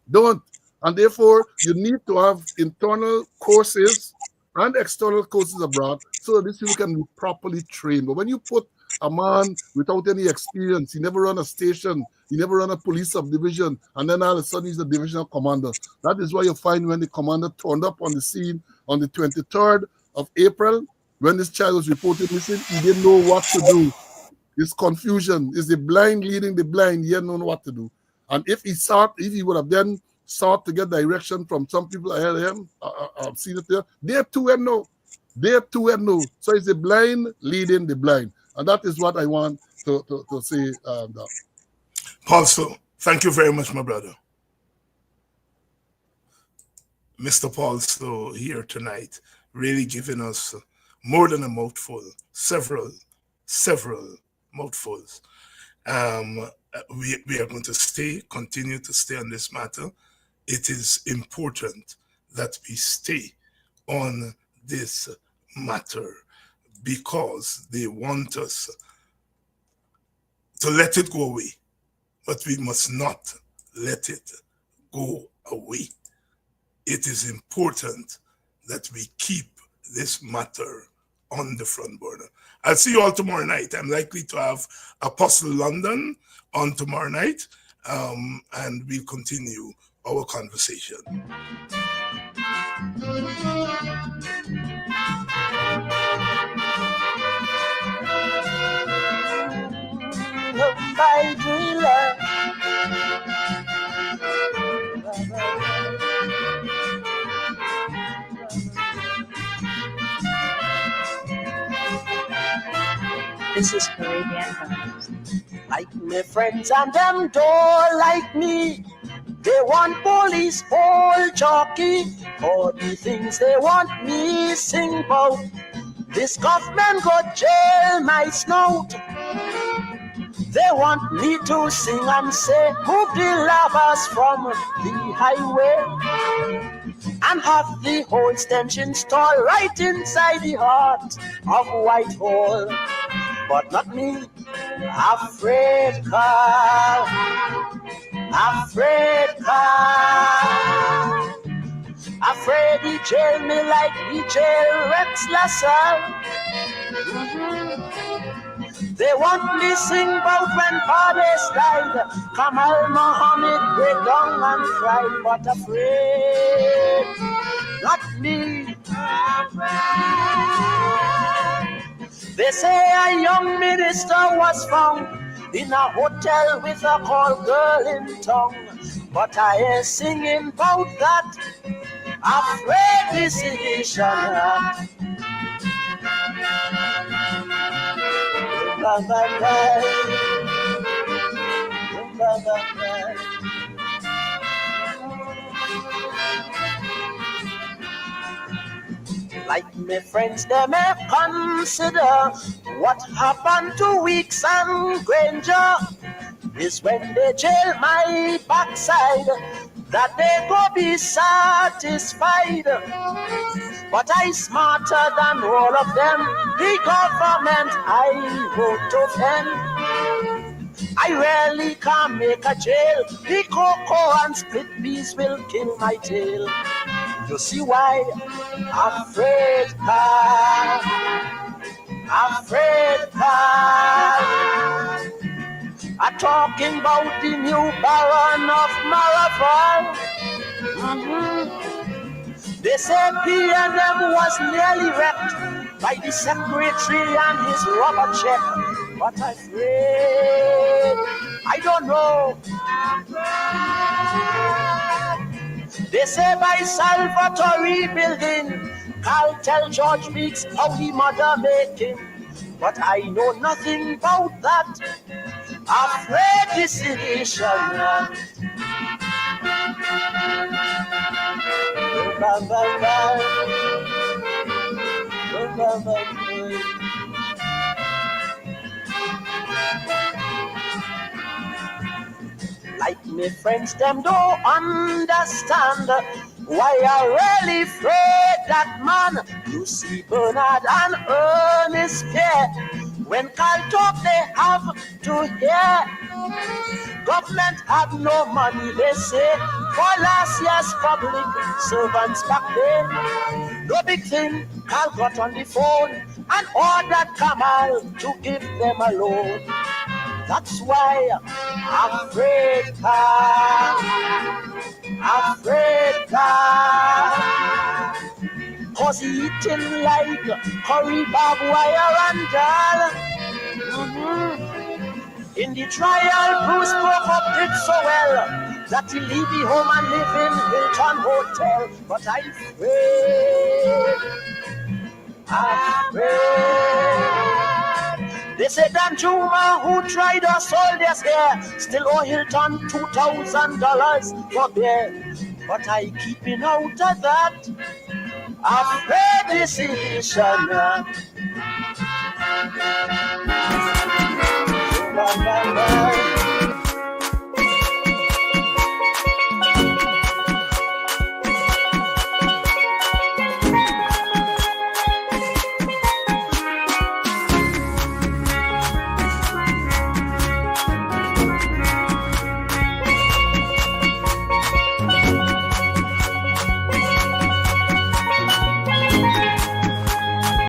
Don't. And therefore, you need to have internal courses and external courses abroad so that these people can be properly trained. But when you put a man without any experience, he never run a station, he never run a police subdivision, and then all of a sudden he's a divisional commander. That is why you find when the commander turned up on the scene on the 23rd of April, when this child was reported missing, he didn't know what to do. It's confusion. It's the blind leading the blind. He didn't know what to do. And if he would have then sought to get direction from some people ahead of him, I've seen it there, they too had no. They too had no. So it's the blind leading the blind. And that is what I want to say.
Paul Slowe, thank you very much, my brother. Mr. Paul Slowe here tonight, really giving us more than a mouthful, several mouthfuls. We are going to continue to stay on this matter. It is important that we stay on this matter because they want us to let it go away, but we must not let it go away. It is important that we keep this matter on the front burner. I'll see you all tomorrow night. I'm likely to have Apostle London on tomorrow night, and we'll continue our conversation.
This is Caribbean Times. Like my friends and them don't like me. They want police whole jockey for the things they want me sing about. This government go jail my snout. They want me to sing and say, move the lovers from the highway and have the whole extension store right inside the heart of Whitehall. But not me, afraid car, afraid he jail me like he jail Rex Lassalle. They want me sing about when fathers died, Kamal Muhammad break down and cried, but afraid, not me. They say a young minister was found in a hotel with a call girl in tongue, but I ain't singing about that. Afraid decision. Like my friends, they may consider what happened to Weeks and Granger is when they jail my backside, that they go be satisfied. But I smarter than all of them. The government I vote to offend. I rarely can make a jail. The cocoa and split peas will kill my tail. You see why? Afraid car, afraid car. I'm talking about the new Baron of Maraval. They say P&M was nearly wrecked by the secretary and his rubber check. But I'm afraid, I don't know. They say by Salvatore building, Carl tell George Meeks how he mother make him. But I know nothing about that. Afraid decision. Like me friends, them don't understand why I really afraid that man. You see Bernard and Ernest here. When Carl talk, they have to hear. Government have no money, they say, for last year's public servants back then. No big thing, Carl got on the phone and ordered Kamal to give them a loan. That's why I'm afraid car, afraid car. Cause he eating like curry, barbed wire and dal. In the trial, Bruce broke up did so well that he leave the home and live in Hilton Hotel. But I'm afraid. They say Dan Juma, who tried us all this year, still owe Hilton $2,000 for beer. But I keeping out of that. Afraid decision.